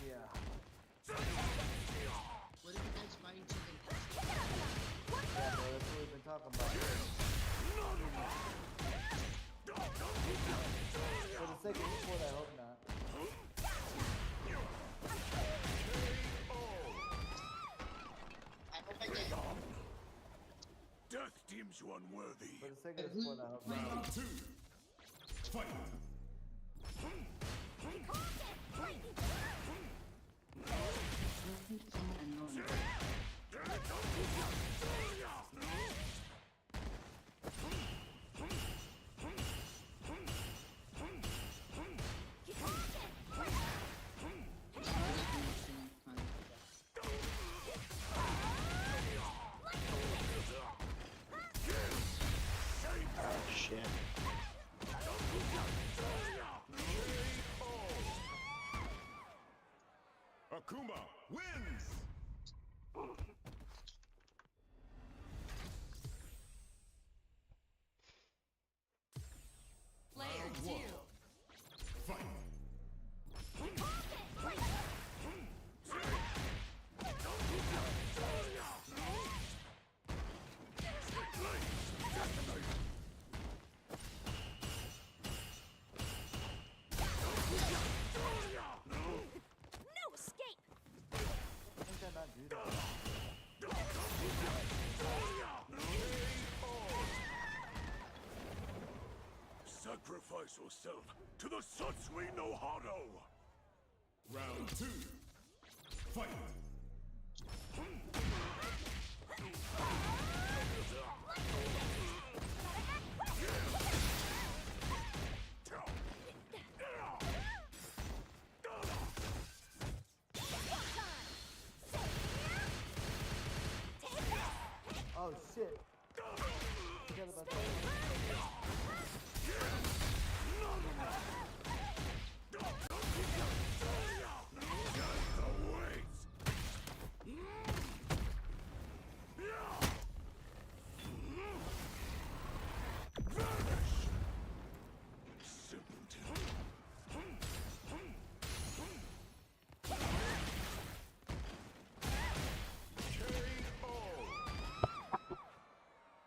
Yeah. What if you guys fight each other? Yeah, bro, that's what we've been talking about. deems you unworthy. For the sake of the sport, I hope not. Round 2. Fight. Shit. Akuma wins. Player 2. Fight. No escape. How can I not do that? Sacrifice yourself to the Satsui no Hado. Round 2. Fight. Oh shit. Forget about that.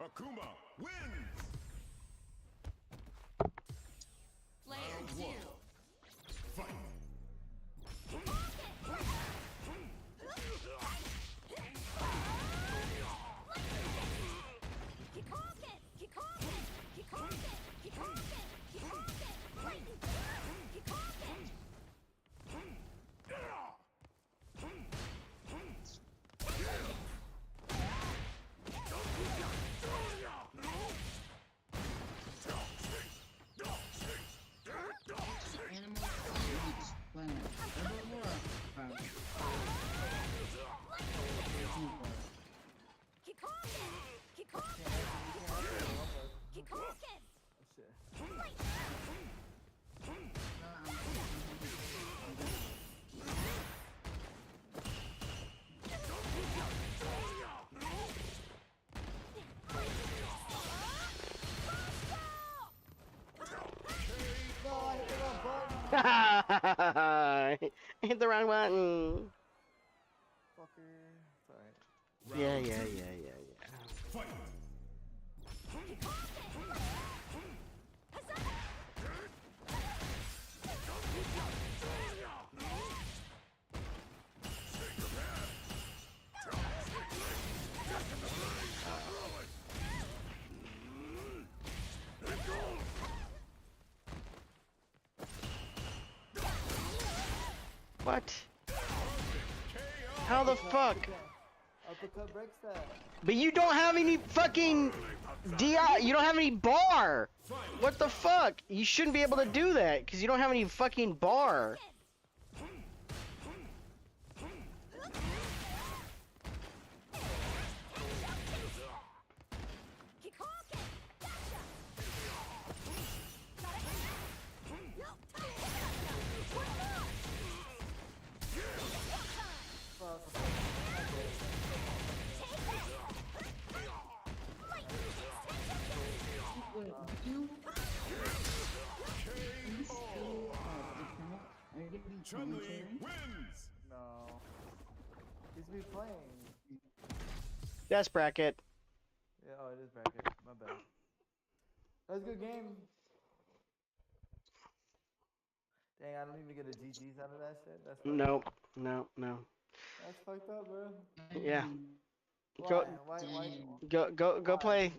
Akuma wins. Player 2. Fight. Hit the wrong button. Fucker. It's alright. Yeah. Fight. What? How the fuck? Uppercut breaks that. But you don't have any fucking DI. You don't have any bar. What the fuck? You shouldn't be able to do that because you don't have any fucking bar. Chun-Li wins. No. He's be playing. That's bracket. Yeah, oh, it is bracket. My bad. That was a good game. Dang, I don't even get a GG's out of that shit. That's fucked No, up. no. That's fucked up, bro. Yeah. Why? Go- Why? Go Why? play.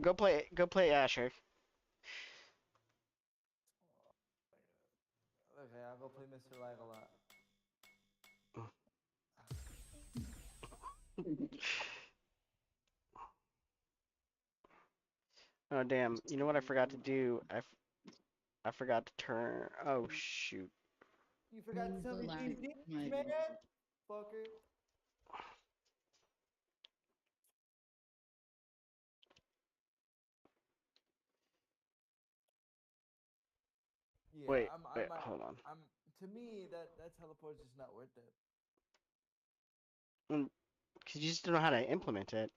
Go play Asher. Okay, I'll go play Mr. Live a lot. Oh damn! You know what I forgot to do? I forgot to turn. Oh shoot! You forgot to tell me Relax, these my man, fucker. Yeah, Wait, I'm, wait, I'm, hold on. I'm. To me, that teleport's just not worth it. Cause you just don't know how to implement it.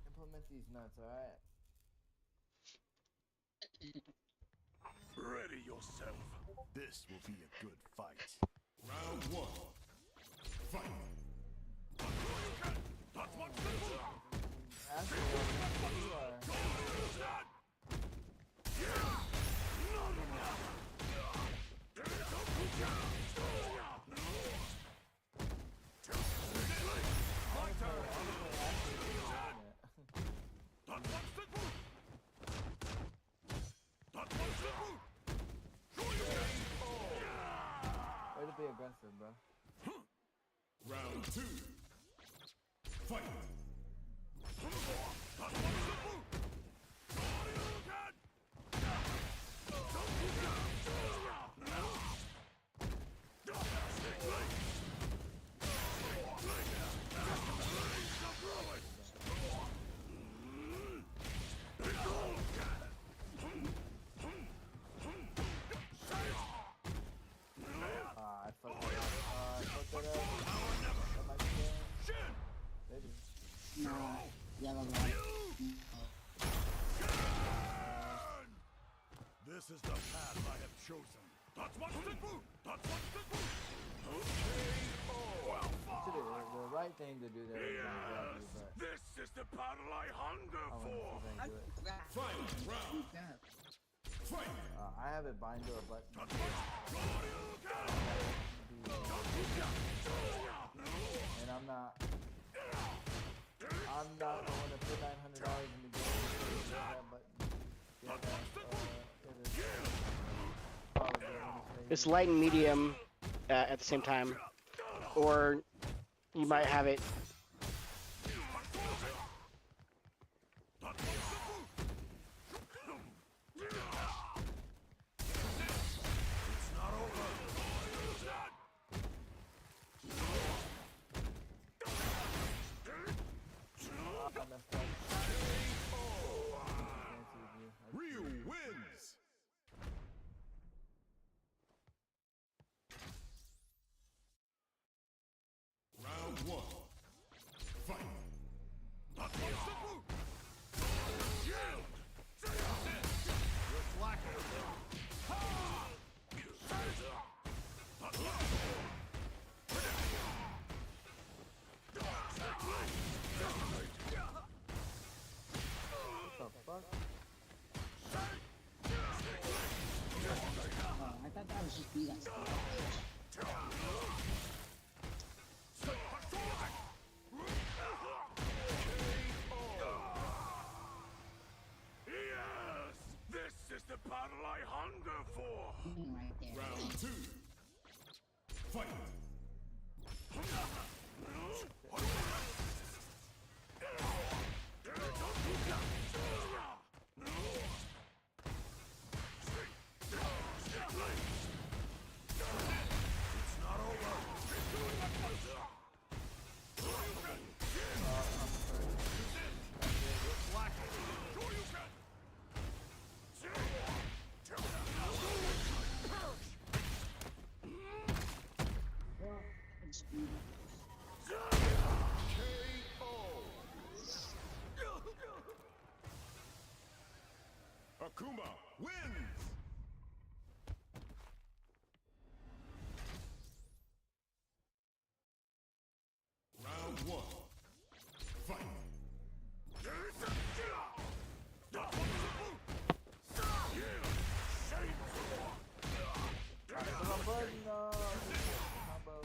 Implement these nuts, all right? Ready yourself. This will be a good fight. Round one. Fight. That's one. Ask me what you are. Way to be aggressive, bro. Round two. Fight. I fucked it up. I fucked it up. That might be good. Maybe. No, yeah, bye. This is the path I have chosen. That's what's the boot. That's what's the boot. To do the right thing to do there is not grab you, but This is the battle I hunger I want to see if I can do it. Fight round. Fight. I have it bind to a button. And I'm not going to put $900 in the game to that button. Yeah, it is probably crazy. It's light and medium at the same time, or you might have it. I messed up. Ryu wins. Round one. Fight. That's what's the boot. Shield. Reflector. What the fuck? I thought that was just me that Yes! This is the battle I hunger for! right there. Round two. Fight! It's not over. Akuma wins! Round one. Fight! Put my button up. Combo.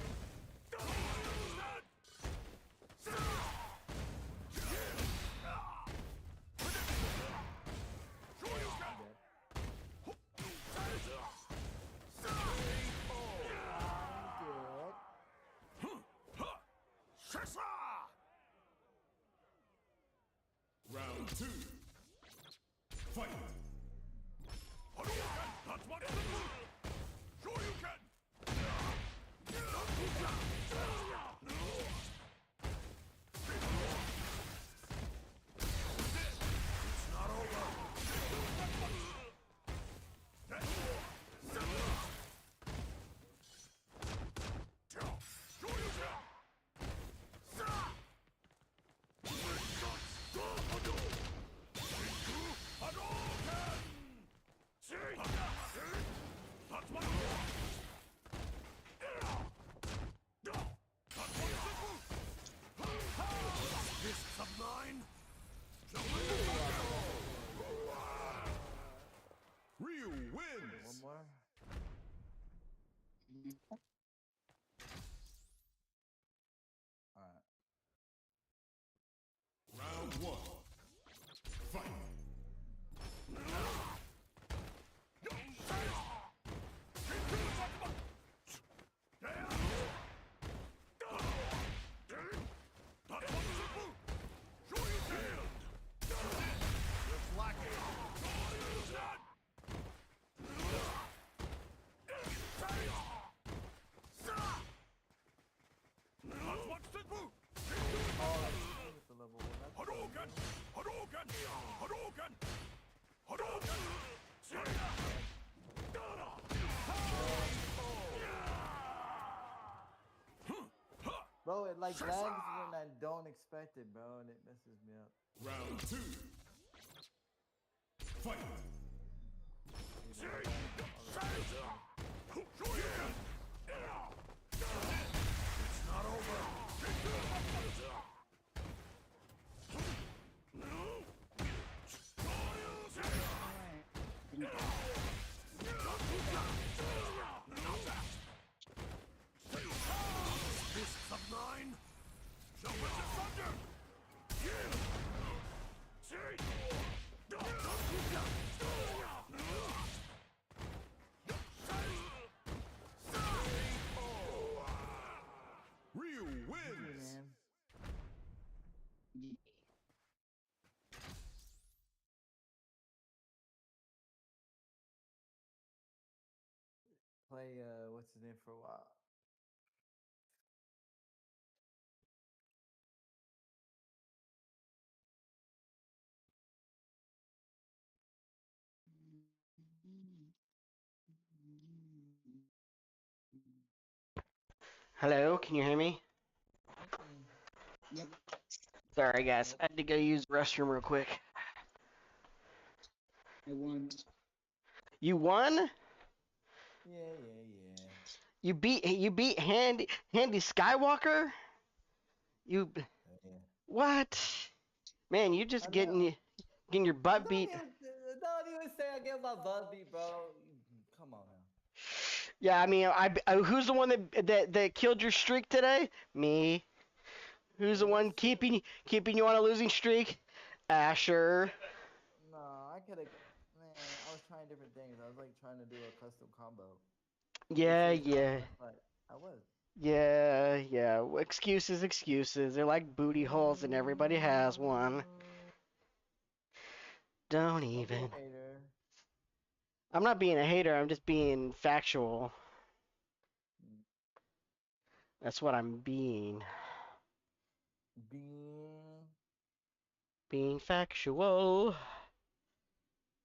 Round 2. Fight. Hadouken! That's what it's about! Sure you can! It's not over! Sure you can! Fists of mine! Ryu wins! One more. Alright. Round 1. Fight! The level one. That's Hadouken! Hadouken! Hadouken! Hadouken! Bro, it like lags when I don't expect it, bro, and it messes me up. Round 2. Fight! It's not over! Fists of mine! Jump into thunder! Ryu wins! Man. Yeah. Play what's his name for a while. Hello, can you hear me? Yep. Sorry, guys. I had to go use the restroom real quick. I won. You won? Yeah. You beat Handy Skywalker? You Yeah. what? Man, you just I know. getting your butt beat. Don't even say I get my butt beat, bro. Come on now. Yeah, I mean, who's the one that killed your streak today? Me. Who's the one keeping you on a losing streak? Asher. No, I could have. Man, I was trying different things. I was like trying to do a custom combo. Yeah, This is my yeah. best fight. I was. Yeah. Excuses. They're like booty holes and everybody has one. Don't Don't be a even. hater. I'm not being a hater, I'm just being factual. That's what I'm being. Being factual.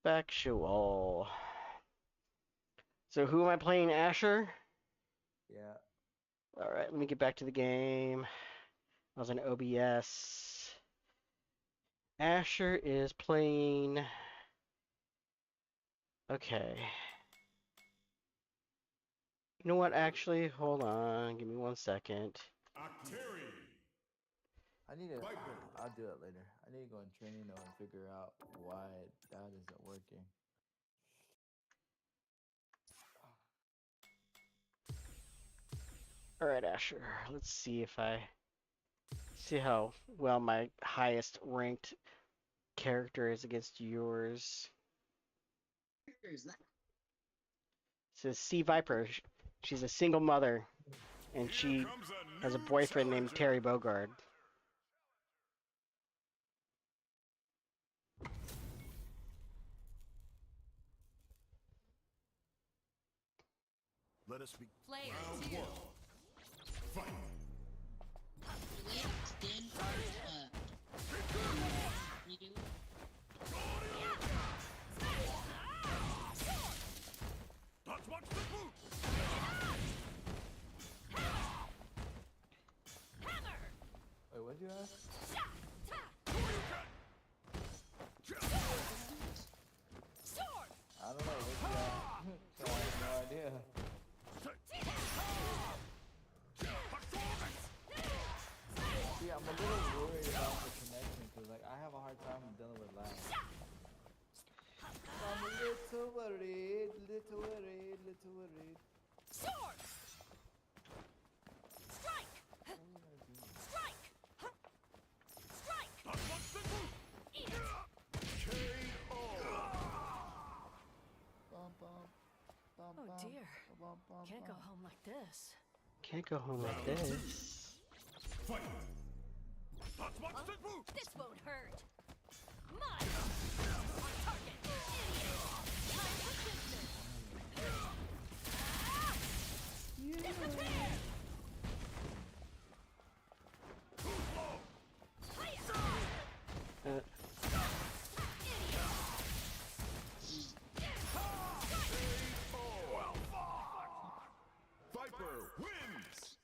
Factual. So who am I playing, Asher? Yeah. Alright, let me get back to the game. I was in OBS. Asher is playing... Okay. You know what, actually? Hold on. Give me 1 second. Octari! I need to. I'll do it later. I need to go in training though and figure out why that isn't working. Alright, Asher. Let's see if I... See how well my highest ranked character is against yours. Is that? It says C Viper. She's a single mother. and she Comes a has a new boyfriend named challenger. Terry Bogard. Let us be. Player Round 2. one. Fight. Do we extend redo? Let's watch the move. Wait, what'd you ask? I don't know. What'd you ask? I have no idea. See, I'm a little worried about the connection because, like, I have a hard time dealing with lag. I'm a little worried, little worried, little worried. Sword! Strike! What are you gonna do? Strike! Strike! Let's watch the move. KO. Bum, bum, bum, Oh bum, dear. bum, bum, Can't go bum. home like this. Can't go home like Round two. this. Fight. Let's watch the move. This won't hurt. Mine! On target! Idiot! Time for business! Disappear! Uh, Viper wins.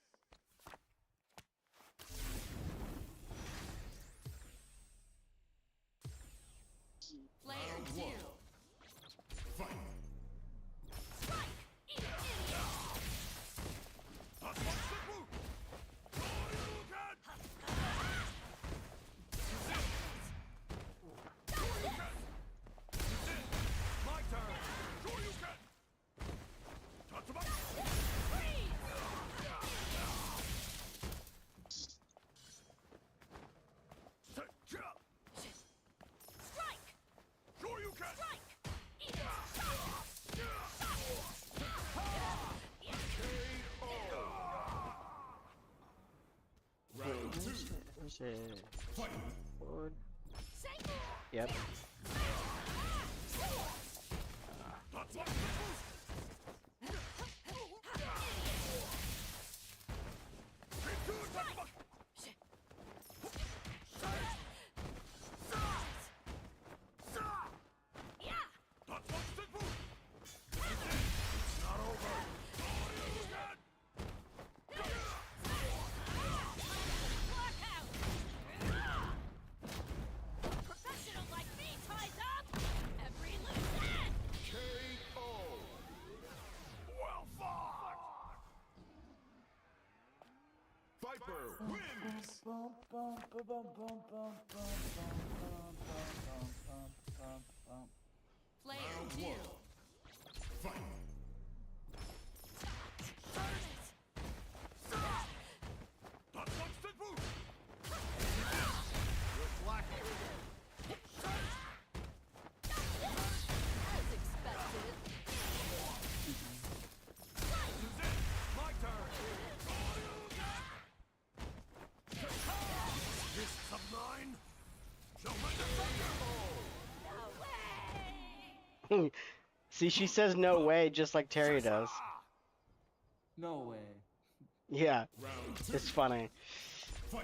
Player Round 2. one. Fight. Strike! Idiot! Let's watch the move. My turn. Sure you can. Tatsuba. Strike! Sure you can. Strike! Idiot! Round two. where's it? Fight. Forward. Say Yep. Let's watch the move. Yeah! Let's watch the move. It's not over. Blackout! Professional like me ties up every loose end! KO. Well fought. Viper wins. Bum, bum, bum, bum, bum, bum, bum, bum, bum, bum, bum, bum. Player Round 2. one. Fight. Let's watch the move. Reflect. As expected. My turn. Fists of mine. Show my No way! See, she says no way, just like Terry does. No way. Yeah, Round two. it's funny. Fight.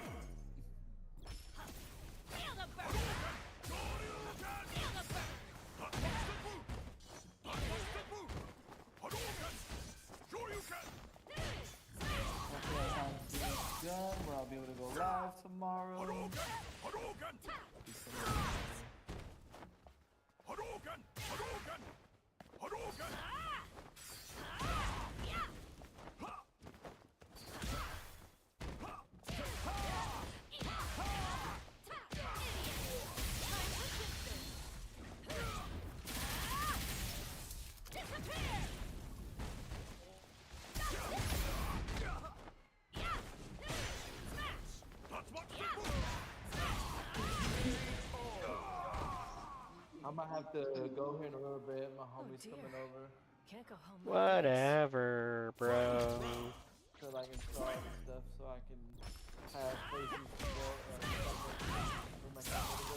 Feel the burn! Feel the burn! Let's watch the move. Let's watch the move. Hadouken. Sure you can. Hopefully I have this done where I'll be able to go live tomorrow. Hadouken. Hadouken. Hadouken. Hadouken. Hadouken. Yeah! Ha. Disappear! Let's watch the move. I might have to go here in a little bit. My homie's dear. coming over. Can't go home like this. Whatever, bro. to like install and stuff so I can have places to go for my camera to go.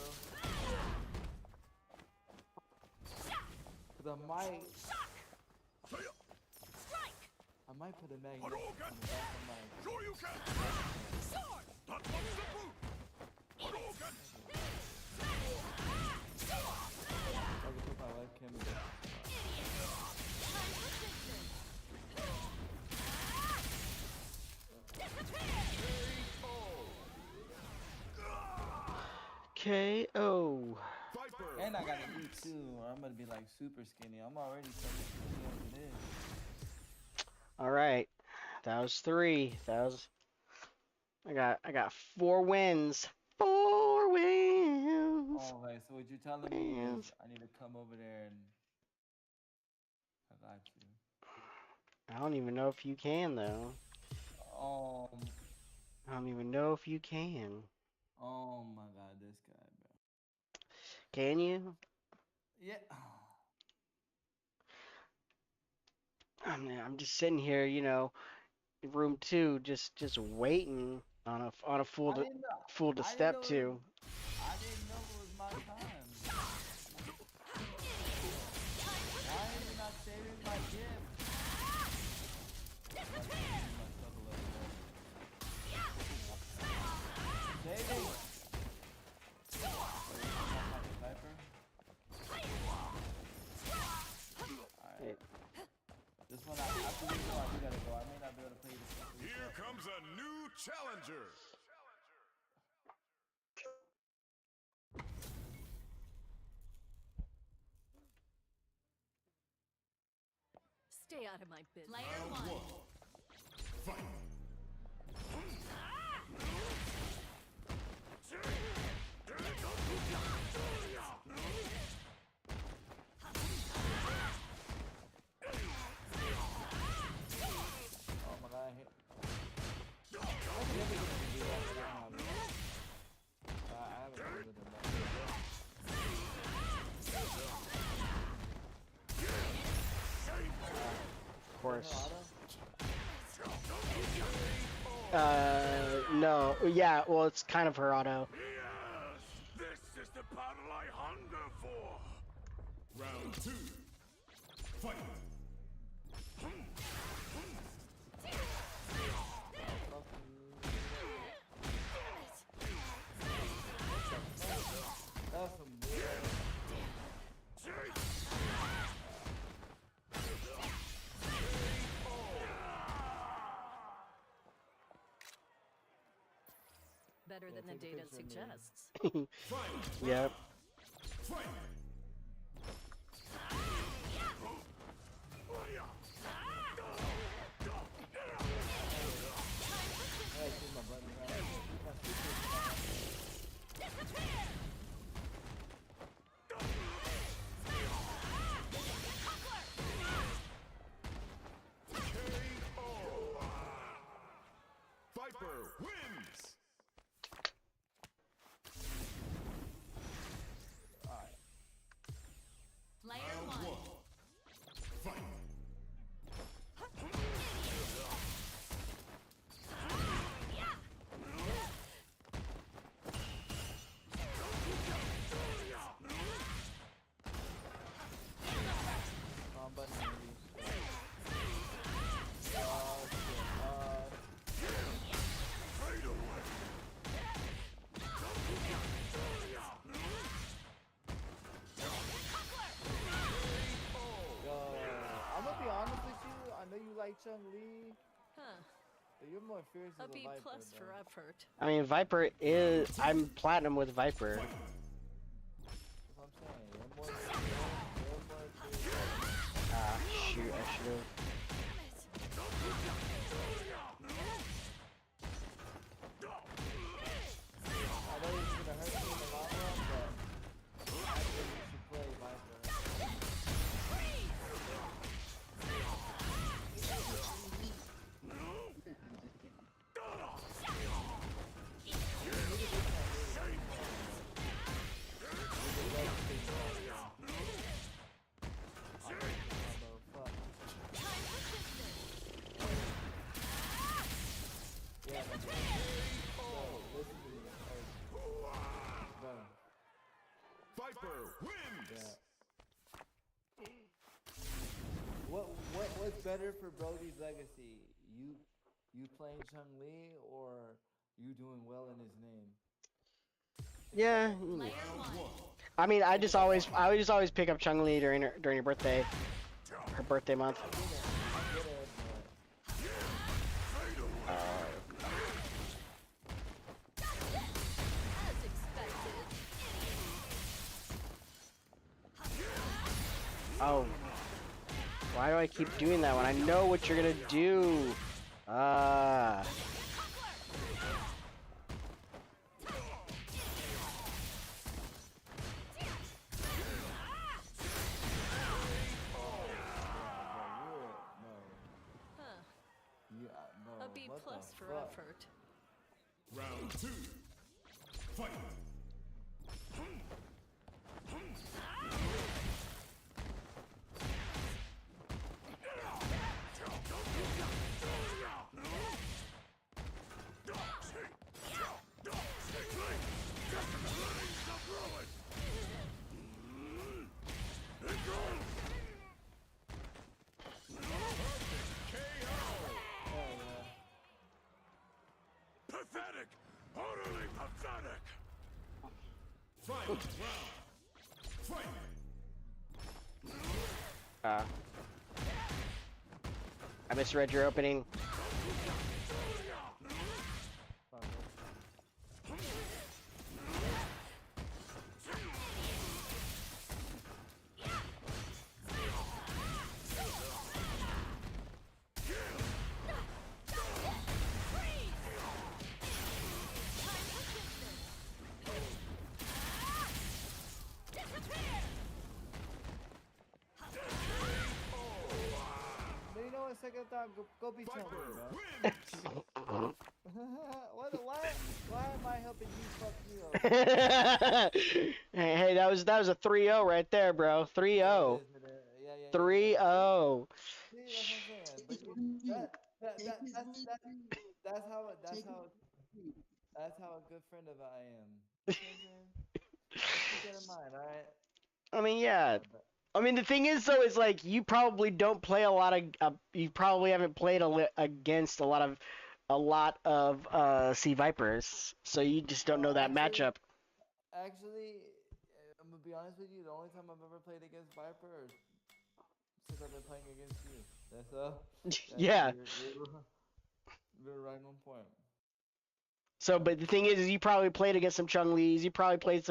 Cause I might put a magnet on the back of my. Sure you can. That one's the boot. Hadouken. I can put my webcam in there. KO. Viper. And I gotta eat too, or I'm gonna be like super skinny. I'm already so skinny as it is. All right, that was 3. That was. I got 4 wins. 4 wins. Oh, okay, so what you're telling me is I need to come over there and I got you. I don't even know if you can though. I don't even know if you can. Oh my God, this guy, bro. Can you? Yeah. I'm just sitting here, you know, in room 2, just waiting on a fool to I didn't know- fool to I didn't step know it to. was- I didn't know it was my time. Why are you not saving my gift? Saving. Alright. This one, after this one, I do gotta go. I may not be able to play this. Here comes a new challenger. Stay out of my business. Player 1. Fight. Oh my God, I hate. I never get to do that somehow, bro. I haven't played with him Of course. Auto? No. Yeah, well, it's kind of her auto. Yes, this is the battle I hunger for. Round 2. Fight. That's some weird. Better than the take a data picture of me. suggests. Fight. Yep. Fight. I gotta change my button around. Keep my switches on. Viper wins. Alright. Player 1. Fight. Wrong button, maybe. Shit. Fade away. Yo, I'm gonna be honest with you. I know you like Chun-Li, Huh. but you're more fierce A as a B Viper, plus bro. for effort. I mean, Viper is. I'm platinum with Viper. That's what I'm saying. You're more fierce. Ah, shoot, I should have. I know it's gonna hurt you in the long run, but I think you should play Viper. Fuck. Viper wins. Yeah. What's better for Broly's legacy? You playing Chun-Li or you doing well in his name? Yeah. Player one. I mean, I would just always pick up Chun-Li during your birthday, her birthday month. I get it, As expected. Oh. Why do I keep doing that when I know what you're gonna do? Ah. Huh. bro, A B what the plus for fuck? effort. Round 2. Fight. Pathetic! Utterly pathetic! Final round. Fight! I misread your opening. But you know what? Second thought, go be Chun-Li, Viper bro. wins! Why am I helping you fuck you up? Hey, that was a 3-0 right there, bro. 3-0. Yeah. 3-0. See, that's what I'm saying. But that's how a good friend of I am. You know what I'm saying? Keep that in mind, all right? I mean, yeah. I mean, the thing is, though, is like you probably don't play a lot of. You probably haven't played against a lot of Sea Vipers, so you just don't know that matchup. Actually, I'm gonna be honest with you. The only time I've ever played against Viper is since I've been playing against you. That's Yeah. You're right on point. So, but the thing is you probably played against some Chun-Li's. You probably played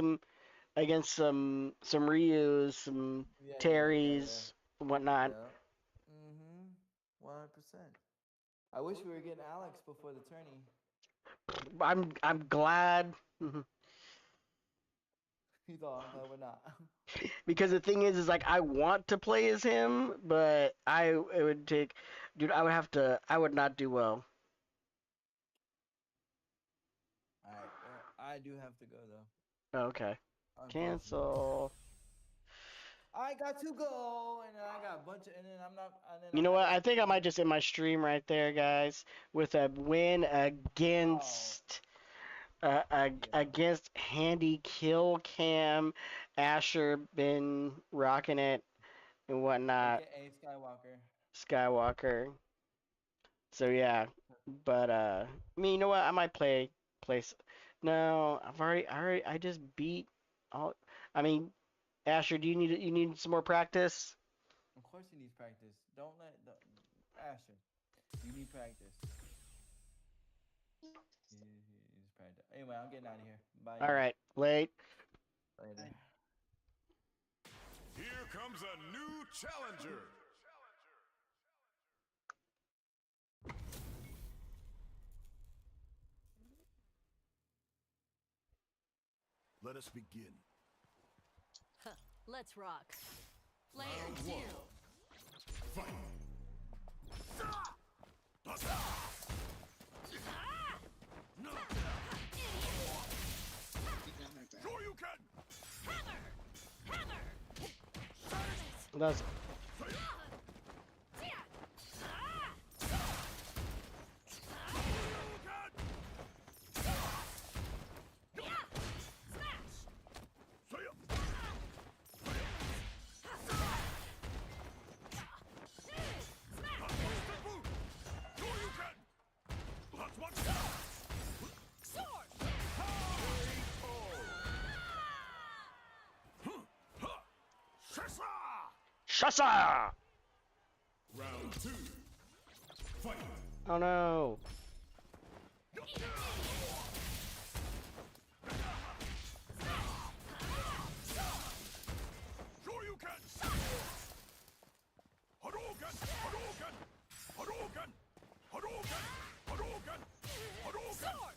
against some Ryu's, some Terry's, whatnot. Yeah. 100%. I wish we were getting Alex before the tourney. I'm glad. He's all, I'm glad we're not. Because the thing is like I want to play as him, but it would take, dude. I would not do well. Alright, well, I do have to go though. Okay. Unfortunately. Cancel. I got to go, and then I got a bunch of, and then I'm not. And then You know what? I think I might just end my stream right there, guys, with a win against against Handy Kill Cam. Asher been rocking it and whatnot. A Skywalker. Skywalker. So yeah, but I mean, you know what? I might play. No, I just beat all. I mean, Asher, do you need some more practice? Of course he needs practice. Don't let Asher. You need practice. He needs practice. Anyway, I'm getting out of here. Bye. All right, late. Later. Here comes a new challenger. Let us begin. Huh. Let's rock. Player Round 2. one. Fight. Sure you can. That's Shasa! Round 2. Fight. Oh no. Sure you can. Hadouken! Hadouken! Hadouken! Hadouken! Hadouken! Hadouken!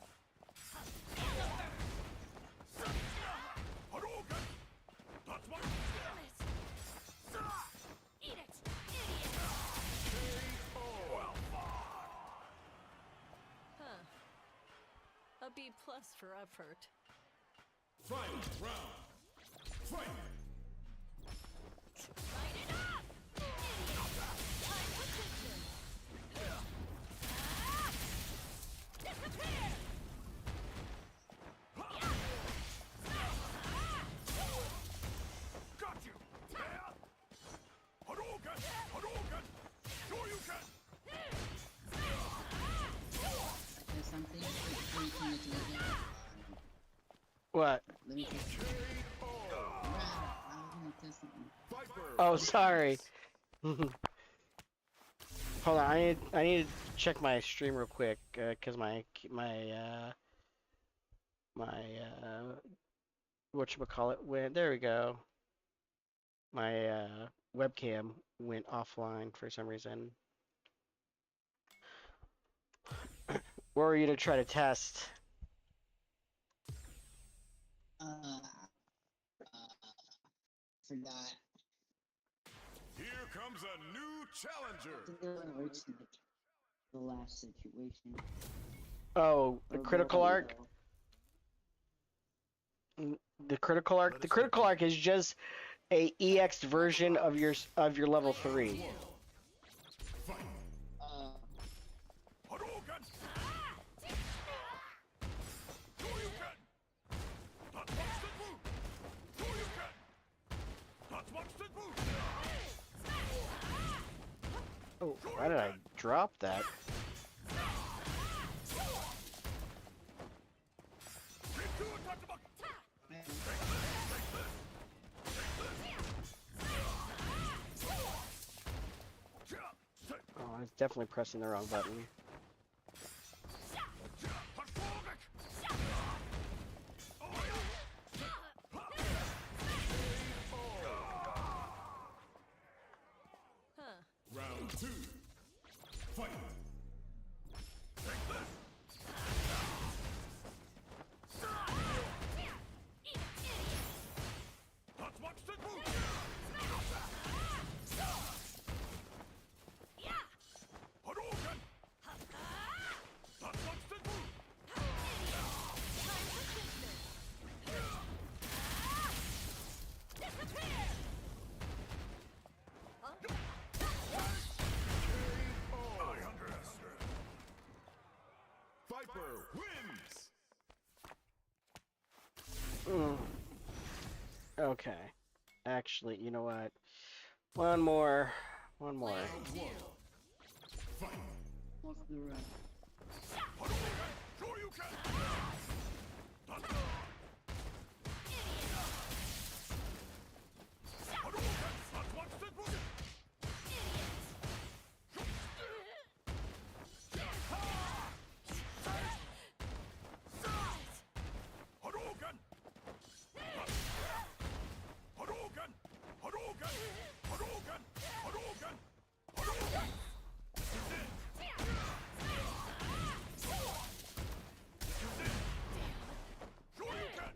Hadouken! That's what. Eat it! Huh. A B+ for effort. Final round. Fight. Light it up! Time for attention. Disappear! Got you. Hadouken! Hadouken! Sure you can. There's something before you turn it to the What? Let me test it. I was gonna test something. Viper. Oh, sorry. Hold on, I need to check my stream real quick, cause my whatchamacallit went. There we go. My webcam went offline for some reason. What were you to try to test? Forgot. Here comes a new I challenger. think it only works in like the last situation. Oh, the Or critical more arc. though. The critical arc. The critical arc is just a EX version of your level 3. Fight. Hadouken! Sure you can. That's monster move. Sure you can. That's monster move. Oh, why did I drop that? Keep doing touch about. Oh, I was definitely pressing the wrong button. Huh. Round 2. Fight. Take this. That's monster move. Hadouken! That's monster move. I understand. Viper wins. Okay. Actually, you know what? One more. One more. Fight. Off the run. Hadouken! Sure you can. That's Hadouken! That's monster move. Hadouken! Hadouken! Hadouken! Hadouken! Hadouken! Hadouken! Sure you can!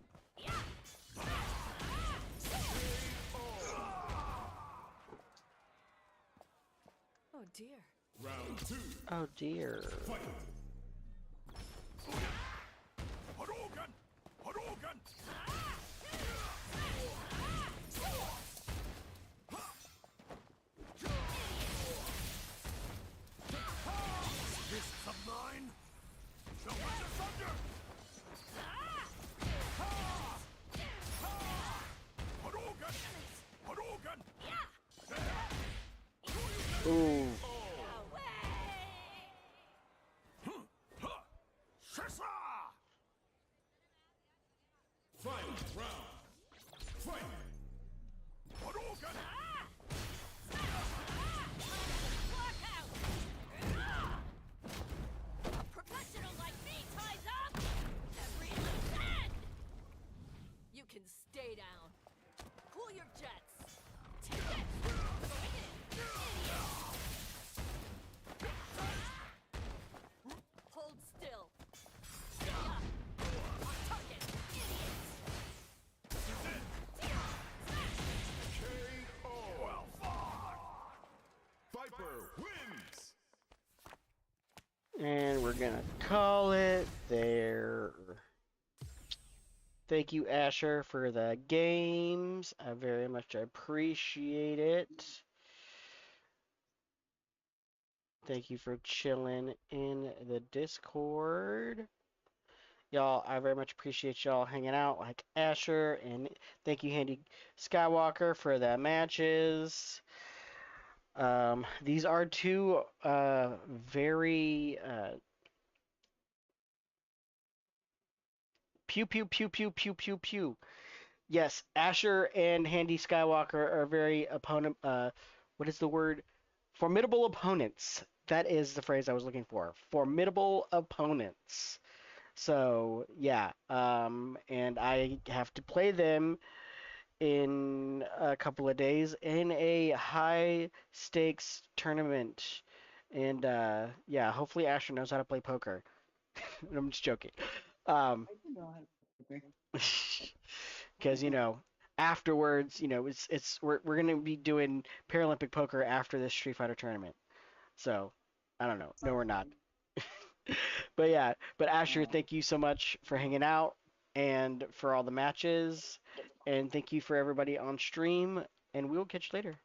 Oh dear. Round 2. Oh dear. Fight! Hadouken! Hadouken! Fists of mine shall rend asunder! Hadouken! Hadouken! Ooh. Shissa! Final round. Fight! Hadouken! Stay down. Cool your jets. Take it. Swing it. Idiot. Hold still. Stay up. On target. Idiot. KO. Well fought. Viper wins. And we're gonna call it there. Thank you, Asher, for the games. I very much appreciate it. Thank you for chilling in the Discord. Y'all, I very much appreciate y'all hanging out like Asher, and thank you, Handy Skywalker, for the matches. These are two very pew pew pew pew pew pew pew. Yes, Asher and Handy Skywalker are very opponent. What is the word? Formidable opponents. That is the phrase I was looking for. Formidable opponents. So yeah, and I have to play them in a couple of days in a high stakes tournament. And yeah, hopefully Asher knows how to play poker. I'm just joking. I do know how to play poker. Because afterwards, we're gonna be doing Paralympic poker after this Street Fighter tournament. So I don't know. No, we're not. But yeah, but Asher, thank you so much for hanging out and for all the matches, and thank you for everybody on stream. And we'll catch you later.